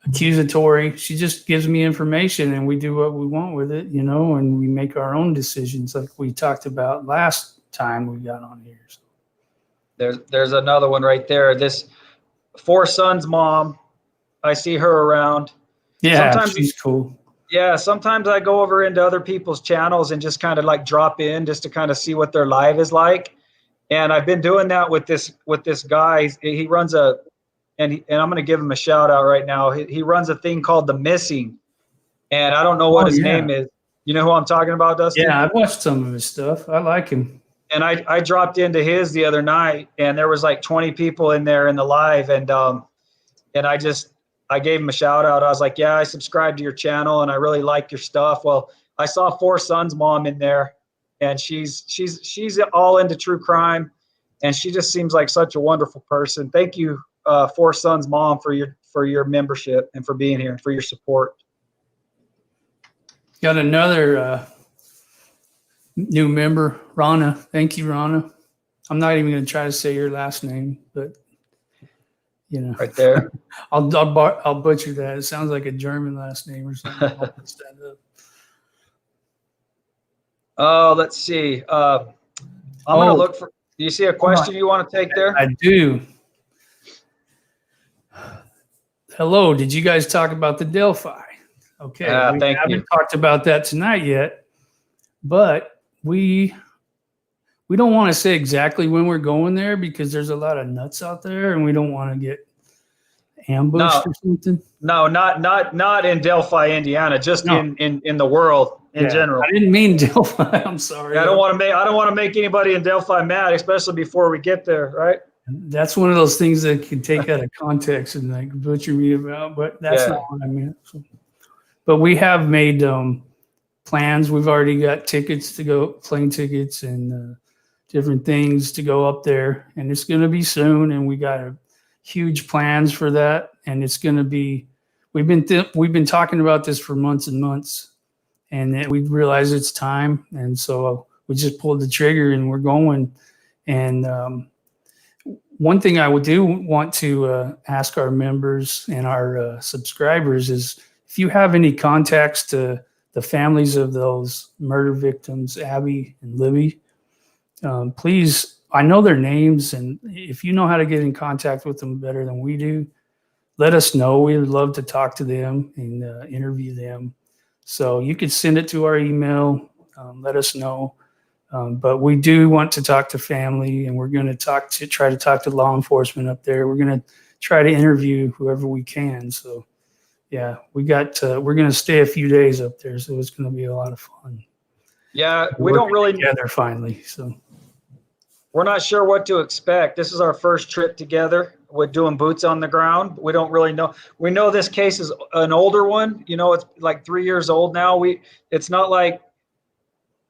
accusatory. She just gives me information, and we do what we want with it, and we make our own decisions, like we talked about last time we got on here. So. There's another one right there. This 4 sons mom, I see her around. Yeah, sometimes she's cool. Yeah, sometimes I go over into other people's channels and just kind of like drop in just to kind of see what their live is like. And I've been doing that with this guy. He runs and I'm going to give him a shout out right now. He runs a thing called The Missing, and I don't know what his name is. You know who I'm talking about, Dustin? Yeah, I've watched some of his stuff. I like him. And I dropped into his the other night, and there was like 20 people in there in the live, and I gave him a shout out. I was like, yeah, I subscribe to your channel and I really like your stuff. Well, I saw 4 sons mom in there, and she's all into true crime, and she just seems like such a wonderful person. Thank you, 4 sons mom, for your membership and for being here and for your support. Got another new member, Rana. Thank you, Rana. I'm not even going to try to say your last name, but right there. I'll butcher that. It sounds like a German last name or something. I'll look that up. Oh, let's see. I'm gonna look for. Do you see a question you want to take there? I do. Hello. Did you guys talk about the Delphi? Okay. We Thank haven't you. talked about that tonight yet, but we don't want to say exactly when we're going there because there's a lot of nuts out there, and we don't want to get ambushed or something. No, not in Delphi, Indiana. Just No. in the world in general. I didn't mean Delphi. I'm sorry. I don't want to make anybody in Delphi mad, especially before we get there, right? That's one of those things that can take out of context and like butcher me about, but that's not what I meant. So, but we have made plans. We've already got tickets to go, plane tickets and different things to go up there, and it's going to be soon. And we got huge plans for that, and it's going to be. We've been talking about this for months and months, and we realize it's time, and so we just pulled the trigger and we're going. And one thing I do want to ask our members and our subscribers is if you have any contacts to the families of those murder victims, Abby and Libby, please, I know their names, and if you know how to get in contact with them better than we do, let us know. We would love to talk to them and interview them. So you could send it to our email, let us know. But we do want to talk to family, and we're going to try to talk to law enforcement up there. We're going to try to interview whoever we can. So, yeah, we're going to stay a few days up there, so it's going to be a lot of fun. Yeah, we don't really together finally. So we're not sure what to expect. This is our first trip together. We're doing boots on the ground. We don't really know. We know this case is an older one. You know, it's like 3 years old now. It's not like,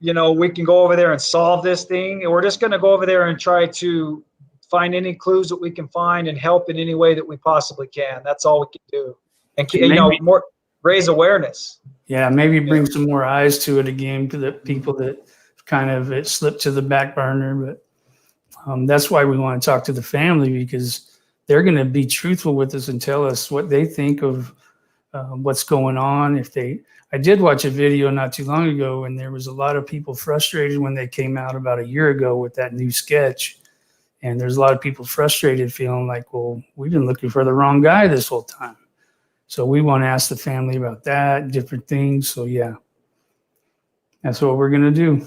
you know, we can go over there and solve this thing. And we're just going to go over there and try to find any clues that we can find and help in any way that we possibly can. That's all we can do. And, you know, raise awareness. Yeah, maybe bring some more eyes to it again to the people that kind of it slipped to the back burner. But that's why we want to talk to the family, because they're going to be truthful with us and tell us what they think of what's going on. I did watch a video not too long ago, and there was a lot of people frustrated when they came out about a year ago with that new sketch. And there's a lot of people frustrated, feeling like, well, we've been looking for the wrong guy this whole time. So we want to ask the family about that, different things. So yeah, that's what we're going to do.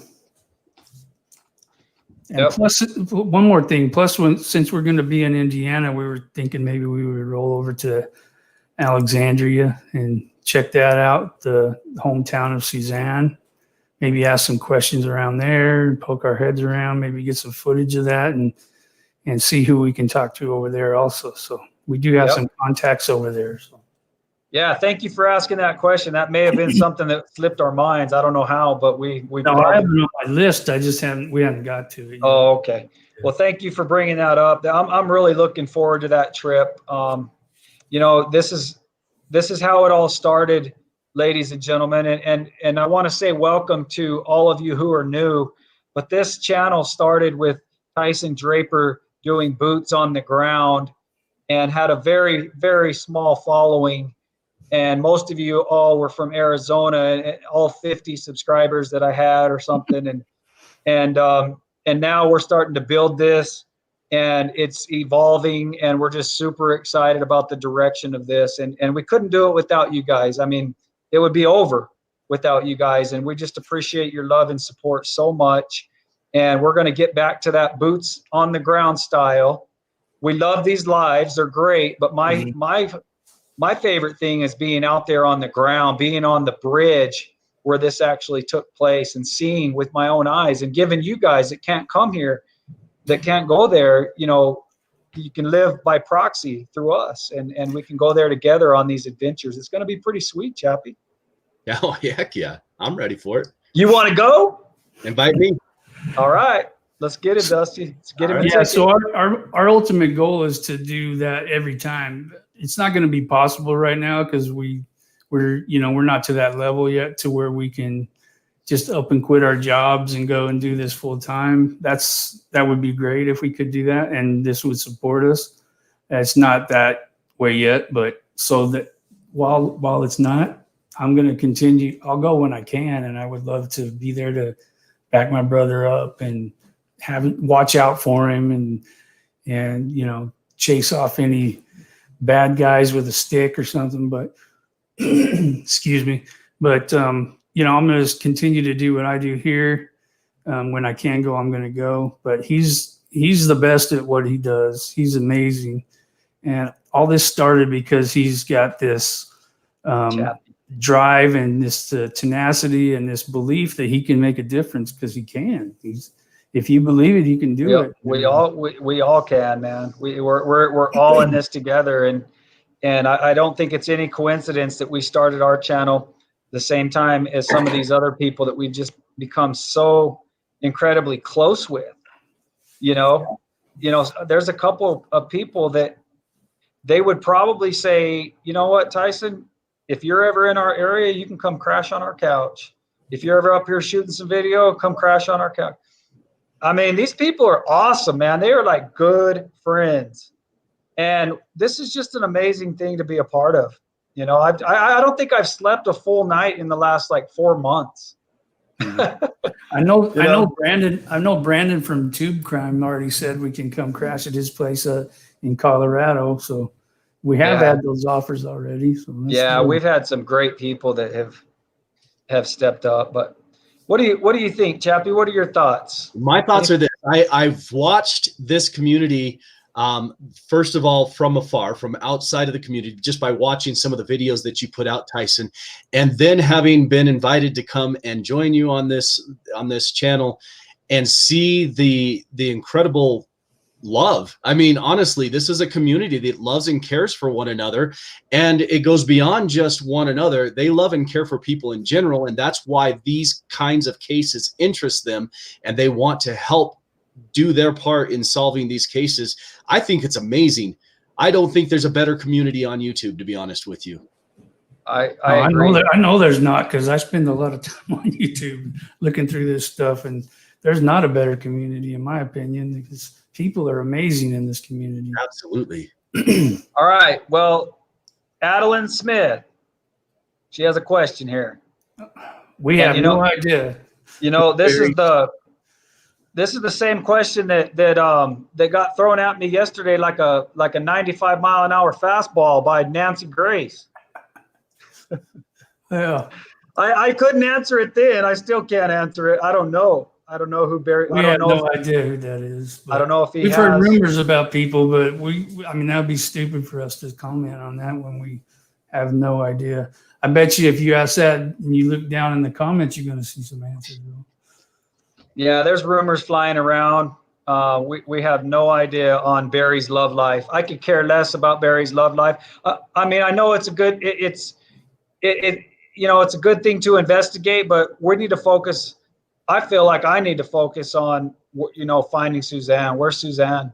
And plus, one more thing. Plus, since we're going to be in Indiana, we were thinking maybe we would roll over to Alexandria and check that out, the hometown of Suzanne. Maybe ask some questions around there, poke our heads around, maybe get some footage of that and see who we can talk to over there also. So we do have some contacts over there. So. Yeah, thank you for asking that question. That may have been something that slipped our minds. I don't know how, but we No, I have it on my list. I just we haven't got to it yet. Oh, okay. Well, thank you for bringing that up. I'm really looking forward to that trip. You know, this is how it all started, ladies and gentlemen. And I want to say welcome to all of you who are new. But this channel started with Tyson Draper doing boots on the ground and had a very, very small following. And most of you all were from Arizona, and all 50 subscribers that I had or something. And now we're starting to build this, and it's evolving, and we're just super excited about the direction of this. And we couldn't do it without you guys. I mean, it would be over without you guys. And we just appreciate your love and support so much. And we're going to get back to that boots on the ground style. We love these lives. They're great. But my favorite thing is being out there on the ground, being on the bridge where this actually took place and seeing with my own eyes, and giving you guys that can't come here, that can't go there, you know, you can live by proxy through us, and we can go there together on these adventures. It's going to be pretty sweet, Chappie. Oh, heck yeah. I'm ready for it. You want to go? Invite me. All right. Let's get it, Dusty. Let's get it. Yeah, so our ultimate goal is to do that every time. It's not going to be possible right now because we're not to that level yet to where we can just up and quit our jobs and go and do this full time. That would be great if we could do that, and this would support us. It's not that way yet, but so that while it's not, I'm going to continue. I'll go when I can, and I would love to be there to back my brother up and watch out for him and chase off any bad guys with a stick or something. But excuse me. But I'm going to continue to do what I do here. When I can go, I'm going to go. But he's the best at what he does. He's amazing, and all this started because he's got this drive and this tenacity and this belief that he can make a difference, because he can. If you believe it, you can do it. We all can, man. We're all in this together, and I don't think it's any coincidence that we started our channel the same time as some of these other people that we've just become so incredibly close with. There's a couple of people that they would probably say, you know what, Tyson, if you're ever in our area, you can come crash on our couch. If you're ever up here shooting some video, come crash on our couch. I mean, these people are awesome, man. They are like good friends. And this is just an amazing thing to be a part of. I don't think I've slept a full night in the last like 4 months. I know Brandon from Tube Crime already said we can come crash at his place in Colorado. So we have had those offers already. So we've had some great people that have stepped up. But what do you think, Chappie? What are your thoughts? My thoughts are this. I've watched this community, first of all, from afar, from outside of the community, just by watching some of the videos that you put out, Tyson, and then having been invited to come and join you on this channel and see the incredible love. I mean, honestly, this is a community that loves and cares for one another, and it goes beyond just one another. They love and care for people in general, and that's why these kinds of cases interest them, and they want to help do their part in solving these cases. I think it's amazing. I don't think there's a better community on YouTube, to be honest with you. I agree. I know there's not, because I spend a lot of time on YouTube looking through this stuff, and there's not a better community, in my opinion, because people are amazing in this community. Absolutely. All right. Well, Adeline Smith, she has a question here. We have no idea. This is the same question that got thrown at me yesterday, like a 95-mile-an-hour fastball by Nancy Grace. Yeah. I couldn't answer it then. I still can't answer it. I don't know who Barry. We have no idea who that is. I don't know if we've heard rumors about people, but that would be stupid for us to comment on that when we have no idea. I bet you if you ask that and you look down in the comments, you're going to see some answers. Yeah, there's rumors flying around. We have no idea on Barry's love life. I could care less about Barry's love life. I know it's a good it's a good thing to investigate, but we need to focus. I feel like I need to focus on finding Suzanne. Where's Suzanne?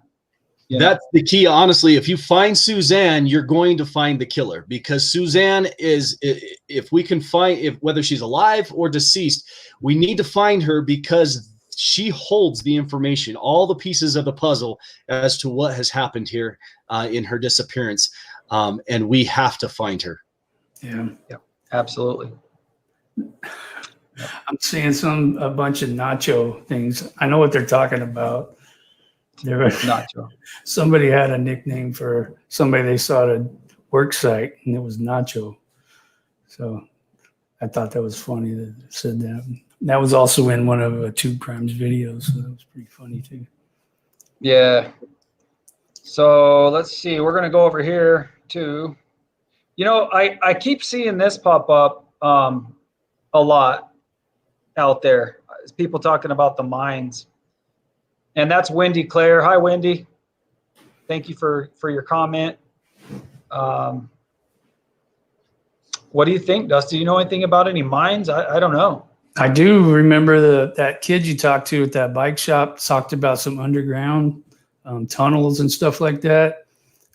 That's the key. Honestly, if you find Suzanne, you're going to find the killer, because Suzanne is, if we can find, whether she's alive or deceased, we need to find her, because she holds the information, all the pieces of the puzzle as to what has happened here in her disappearance. And we have to find her. Yeah, absolutely. I'm seeing a bunch of nacho things. I know what they're talking about. Nacho. Somebody had a nickname for somebody they saw at a work site, and it was Nacho. So I thought that was funny that it said that. That was also in one of Tube Crime's videos, so that was pretty funny too. Yeah. So let's see. We're gonna go over here too. I keep seeing this pop up a lot out there. People talking about the mines. And that's Wendy Claire. Hi, Wendy. Thank you for your comment. What do you think, Dusty? Do you know anything about any mines? I don't know. I do remember that kid you talked to at that bike shop talked about some underground tunnels and stuff like that.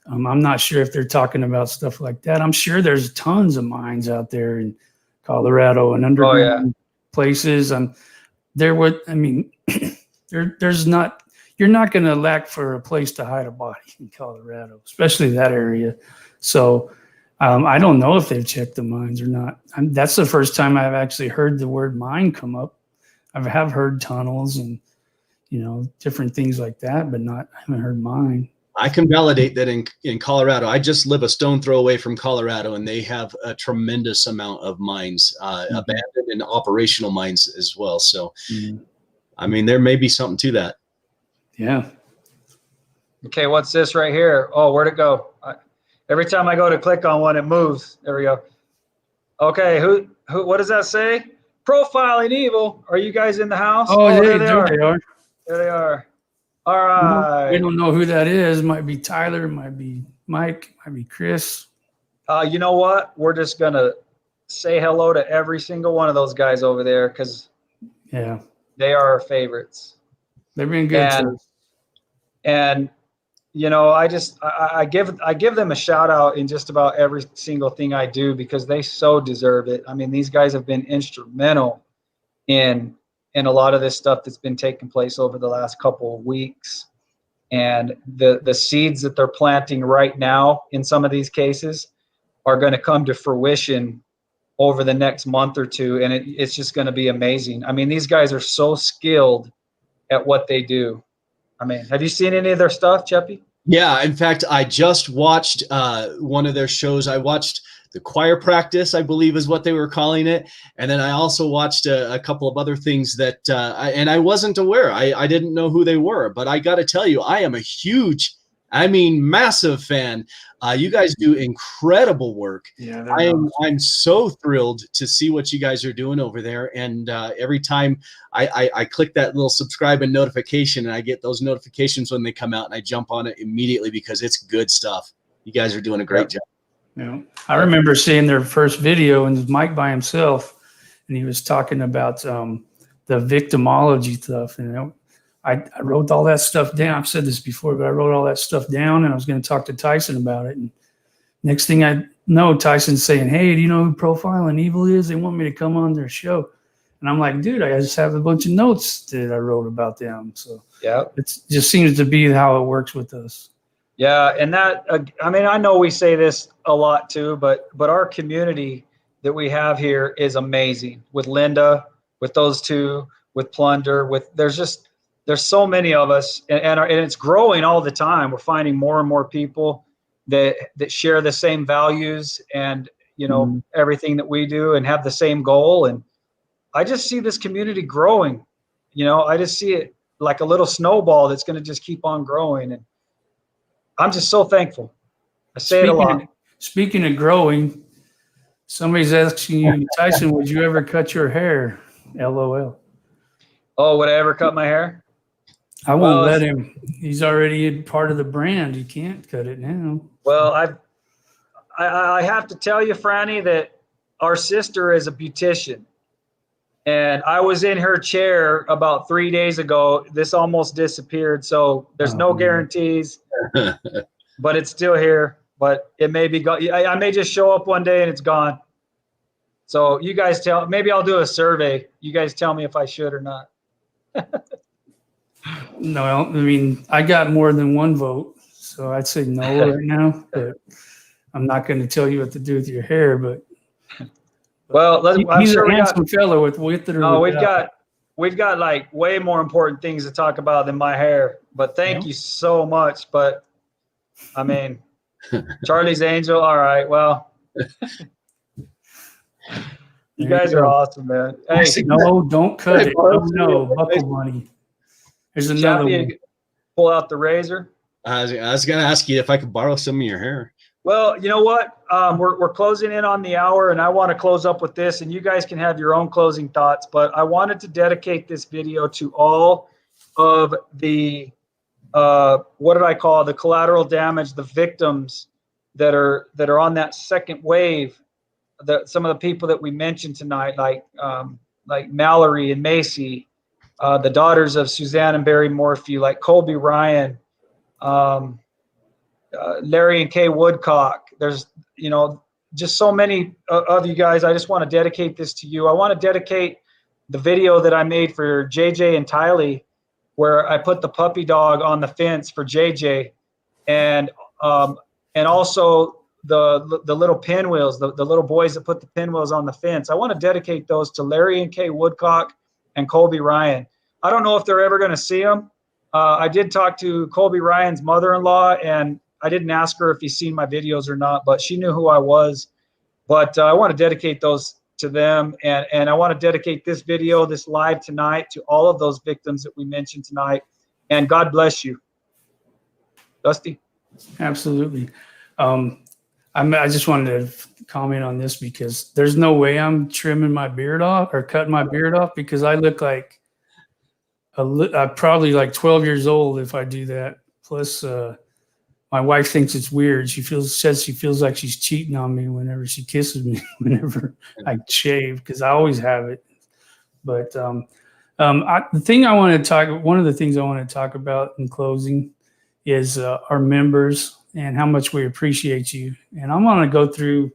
I'm not sure if they're talking about stuff like that. I'm sure there's tons of mines out there in Colorado and underground places. There's not, you're not going to lack for a place to hide a body in Colorado, especially that area. So I don't know if they've checked the mines or not. That's the first time I've actually heard the word mine come up. I have heard tunnels and, different things like that, but I haven't heard mine. I can validate that in Colorado. I just live a stone throw away from Colorado, and they have a tremendous amount of mines, abandoned and operational mines as well. So, I mean, there may be something to that. Yeah. Okay, what's this right here? Oh, where'd it go? Every time I go to click on one, it moves. There we go. Okay, who? What does that say? Profiling evil. Are you guys in the house? Oh, there they are. There they are. All right. We don't know who that is. Might be Tyler. Might be Mike. Might be Chris. You know what? We're just gonna say hello to every single one of those guys over there because they are our favorites. They've been good to us. And I give them a shout out in just about every single thing I do because they so deserve it. I mean, these guys have been instrumental in a lot of this stuff that's been taking place over the last couple of weeks. And the seeds that they're planting right now in some of these cases are going to come to fruition over the next month or two. And it's just going to be amazing. I mean, these guys are so skilled at what they do. I mean, have you seen any of their stuff, Cheppy? Yeah. In fact, I just watched one of their shows. I watched the choir practice, I believe is what they were calling it. And then I also watched a couple of other things that, and I wasn't aware. I didn't know who they were, but I got to tell you, I am a huge, massive fan. You guys do incredible work. Yeah, I'm so thrilled to see what you guys are doing over there. And every time I click that little subscribe and notification, and I get those notifications when they come out, and I jump on it immediately because it's good stuff. You guys are doing a great job. Yeah, I remember seeing their first video, and it was Mike by himself, and he was talking about the victimology stuff. And I wrote all that stuff down. I've said this before, but I wrote all that stuff down, and I was going to talk to Tyson about it. And next thing I know, Tyson's saying, "Hey, do you know who Profiling Evil is? They want me to come on their show." And I'm like, "Dude, I just have a bunch of notes that I wrote about them." So it just seems to be how it works with us. Yeah, and that I know we say this a lot too, but our community that we have here is amazing. With Linda, with those two, with Plunder, there's so many of us, and it's growing all the time. We're finding more and more people that share the same values and everything that we do and have the same goal. And I just see this community growing. I just see it like a little snowball that's going to just keep on growing. And I'm just so thankful. I say it a lot. Speaking of growing, somebody's asking you, Tyson, would you ever cut your hair? LOL. Oh, would I ever cut my hair? I won't let him. He's already part of the brand. You can't cut it now. Well, I have to tell you, Franny, that our sister is a beautician. And I was in her chair about 3 days ago. This almost disappeared. So there's no guarantees, but it's still here. But it may be gone. I may just show up one day and it's gone. So you guys maybe I'll do a survey. You guys tell me if I should or not. No, I got more than one vote. So I'd say no right now. But I'm not going to tell you what to do with your hair. But well, he's a handsome fellow with it or no, we've got like way more important things to talk about than my hair. But thank you so much. But I mean, Charlie's Angel. All right. Well, you guys are awesome, man. Hey, no, don't cut it. No, buckle money. There's another one. Pull out the razor. I was going to ask you if I could borrow some of your hair. Well, you know what? We're closing in on the hour, and I want to close up with this, and you guys can have your own closing thoughts. But I wanted to dedicate this video to all of the what did I call the collateral damage, the victims that are on that second wave. Some of the people that we mentioned tonight, like Mallory and Macy, the daughters of Suzanne and Barry Morphew, like Colby Ryan. Larry and Kay Woodcock. There's, just so many of you guys. I just want to dedicate this to you. I want to dedicate the video that I made for JJ and Tylee, where I put the puppy dog on the fence for JJ, and also the little pinwheels, the little boys that put the pinwheels on the fence. I want to dedicate those to Larry and Kay Woodcock and Colby Ryan. I don't know if they're ever going to see them. I did talk to Colby Ryan's mother-in-law, and I didn't ask her if he's seen my videos or not, but she knew who I was. But I want to dedicate those to them, and I want to dedicate this video, this live tonight, to all of those victims that we mentioned tonight. And God bless you. Dusty? Absolutely. I just wanted to comment on this because there's no way I'm trimming my beard off or cutting my beard off, because I look like I'm probably like 12 years old if I do that. Plus, my wife thinks it's weird. Says she feels like she's cheating on me whenever she kisses me, whenever I shave, because I always have it. But one of the things I want to talk about in closing is our members and how much we appreciate you. And I'm going to go through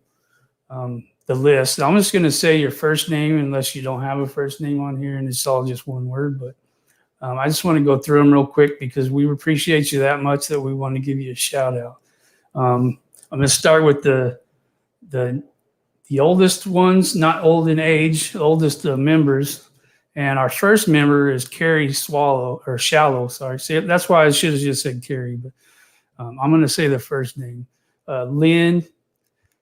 the list. I'm just going to say your first name unless you don't have a first name on here and it's all just one word. But I just want to go through them real quick because we appreciate you that much that we want to give you a shout out. I'm going to start with the oldest ones, not old in age, oldest members. And our first member is Carrie Shallow. Sorry. See, that's why I should have just said Carrie, but I'm going to say the first name. Lynn,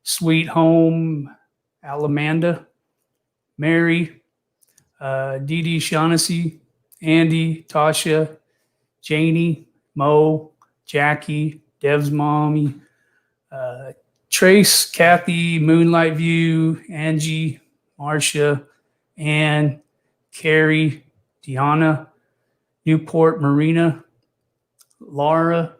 Sweet Home, Alamanda, Mary, Dee Dee Shaughnessy, Andy, Tasha, Janie, Mo, Jackie, Dev's mommy, Trace, Kathy, Moonlight View, Angie, Marcia, Ann, Carrie, Deanna, Newport Marina, Laura,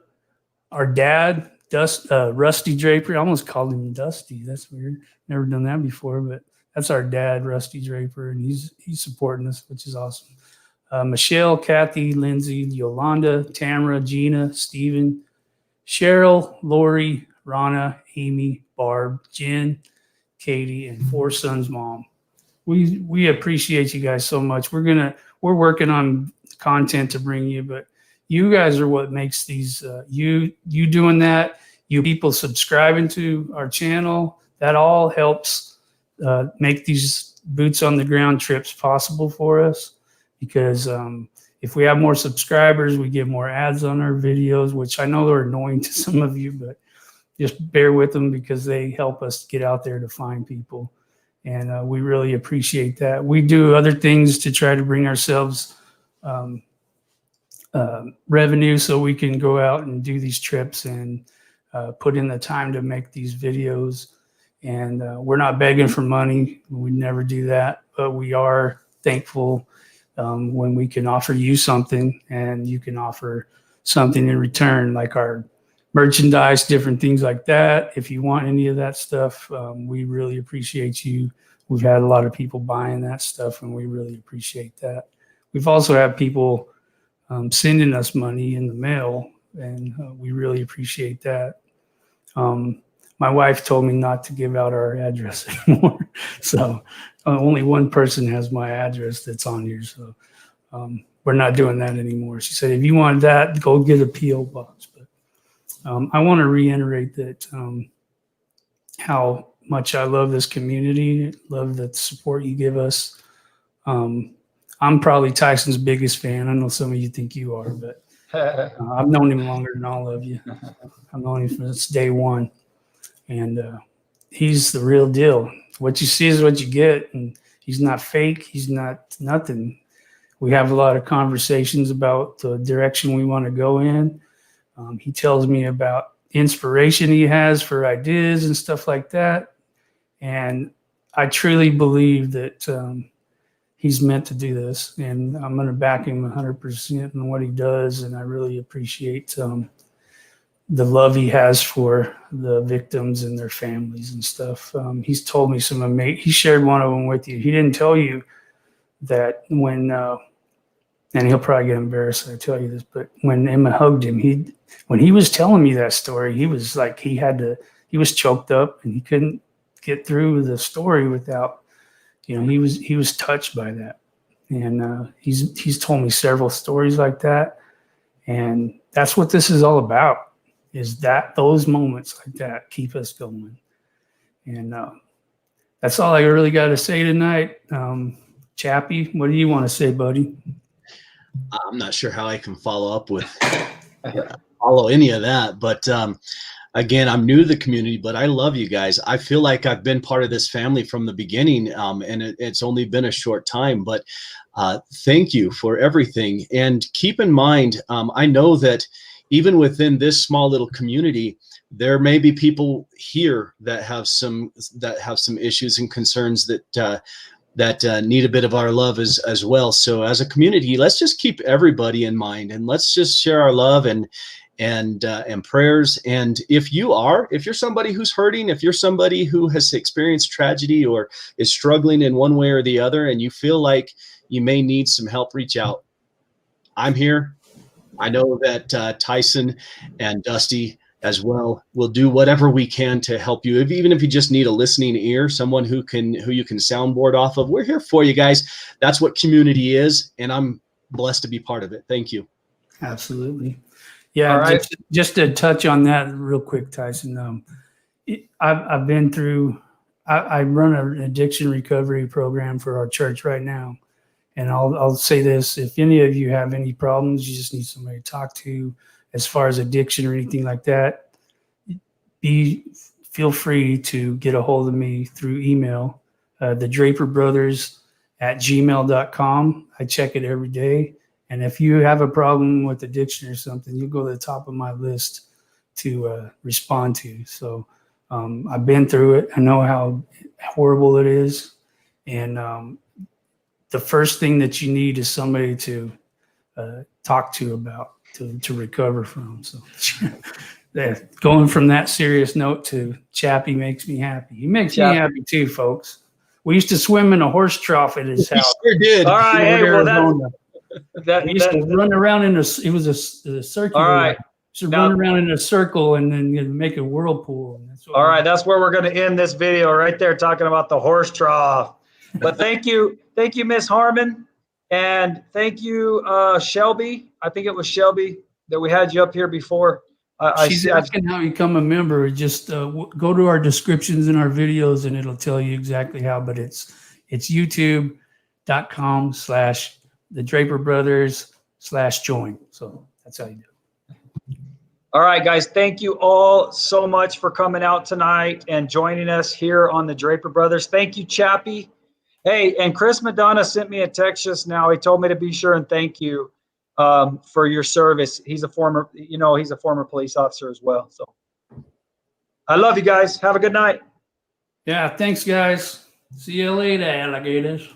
our dad, Rusty Draper. I almost called him Dusty. That's weird. Never done that before, but that's our dad, Rusty Draper, and he's supporting us, which is awesome. Michelle, Kathy, Lindsay, Yolanda, Tamara, Gina, Stephen, Cheryl, Lori, Rana, Amy, Barb, Jen, Katie, and Four Sons' mom. We appreciate you guys so much. We're working on content to bring you, but you guys are what makes these you doing that, you people subscribing to our channel, that all helps make these boots on the ground trips possible for us. Because if we have more subscribers, we get more ads on our videos, which I know are annoying to some of you, but just bear with them because they help us get out there to find people. And we really appreciate that. We do other things to try to bring ourselves revenue so we can go out and do these trips and put in the time to make these videos. And we're not begging for money. We never do that, but we are thankful when we can offer you something and you can offer something in return, like our merchandise, different things like that. If you want any of that stuff, we really appreciate you. We've had a lot of people buying that stuff and we really appreciate that. We've also had people sending us money in the mail, and we really appreciate that. My wife told me not to give out our address anymore. So only one person has my address that's on here. So we're not doing that anymore. She said, if you want that, go get a P.O. box. But I want to reiterate that how much I love this community, love the support you give us. I'm probably Tyson's biggest fan. I know some of you think you are, but I've known him longer than all of you. I've known him since day one. And he's the real deal. What you see is what you get. And he's not fake. He's not nothing. We have a lot of conversations about the direction we want to go in. He tells me about inspiration he has for ideas and stuff like that. And I truly believe that he's meant to do this. And I'm going to back him 100% in what he does. And I really appreciate the love he has for the victims and their families and stuff. He's told me he shared one of them with you. He didn't tell you that when, and he'll probably get embarrassed when I tell you this, but when Emma hugged him, when he was telling me that story, he was like, he was choked up and he couldn't get through the story without, he was touched by that. And he's told me several stories like that. And that's what this is all about. is that those moments like that keep us going. And that's all I really got to say tonight. Chappie, what do you want to say, buddy? I'm not sure how I can follow up with follow any of that, but again, I'm new to the community, but I love you guys. I feel like I've been part of this family from the beginning, and it's only been a short time, but thank you for everything. And keep in mind, I know that even within this small little community, there may be people here that have some issues and concerns that need a bit of our love as well. So as a community, let's just keep everybody in mind, and let's just share our love and prayers. And if you're somebody who's hurting, if you're somebody who has experienced tragedy or is struggling in one way or the other, and you feel like you may need some help, reach out. I'm here. I know that Tyson and Dusty as well will do whatever we can to help you. Even if you just need a listening ear, someone who you can soundboard off of, we're here for you guys. That's what community is, and I'm blessed to be part of it. Thank you. Absolutely. Yeah. All right. Just to touch on that real quick, Tyson. I've been through. I run an addiction recovery program for our church right now, and I'll say this: if any of you have any problems, you just need somebody to talk to, as far as addiction or anything like that, feel free to get a hold of me through email, the Draper Brothers @gmail.com. I check it every day. And if you have a problem with addiction or something, you go to the top of my list to respond to. So I've been through it. I know how horrible it is. And the first thing that you need is somebody to talk to about, to recover from. So going from that serious note to Chappie makes me happy. He makes me happy too, folks. We used to swim in a horse trough at his house. We sure did. All right. Hey, well, we used to run around in it was a circle. All right. Run around in a circle and then make a whirlpool. And all right. That's where we're going to end this video right there, talking about the horse trough. But thank you, Miss Harmon. And thank you, Shelby. I think it was Shelby that we had you up here before. She's asking how you become a member. Just go to our descriptions in our videos and it'll tell you exactly how. But it's youtube.com/the Draper Brothers/join. So that's how you do it. All right, guys. Thank you all so much for coming out tonight and joining us here on the Draper Brothers. Thank you, Chappie. Hey, and Chris Madonna sent me a text just now. He told me to be sure and thank you for your service. He's a former police officer as well. So I love you guys. Have a good night. Yeah, thanks, guys. See you later, alligators.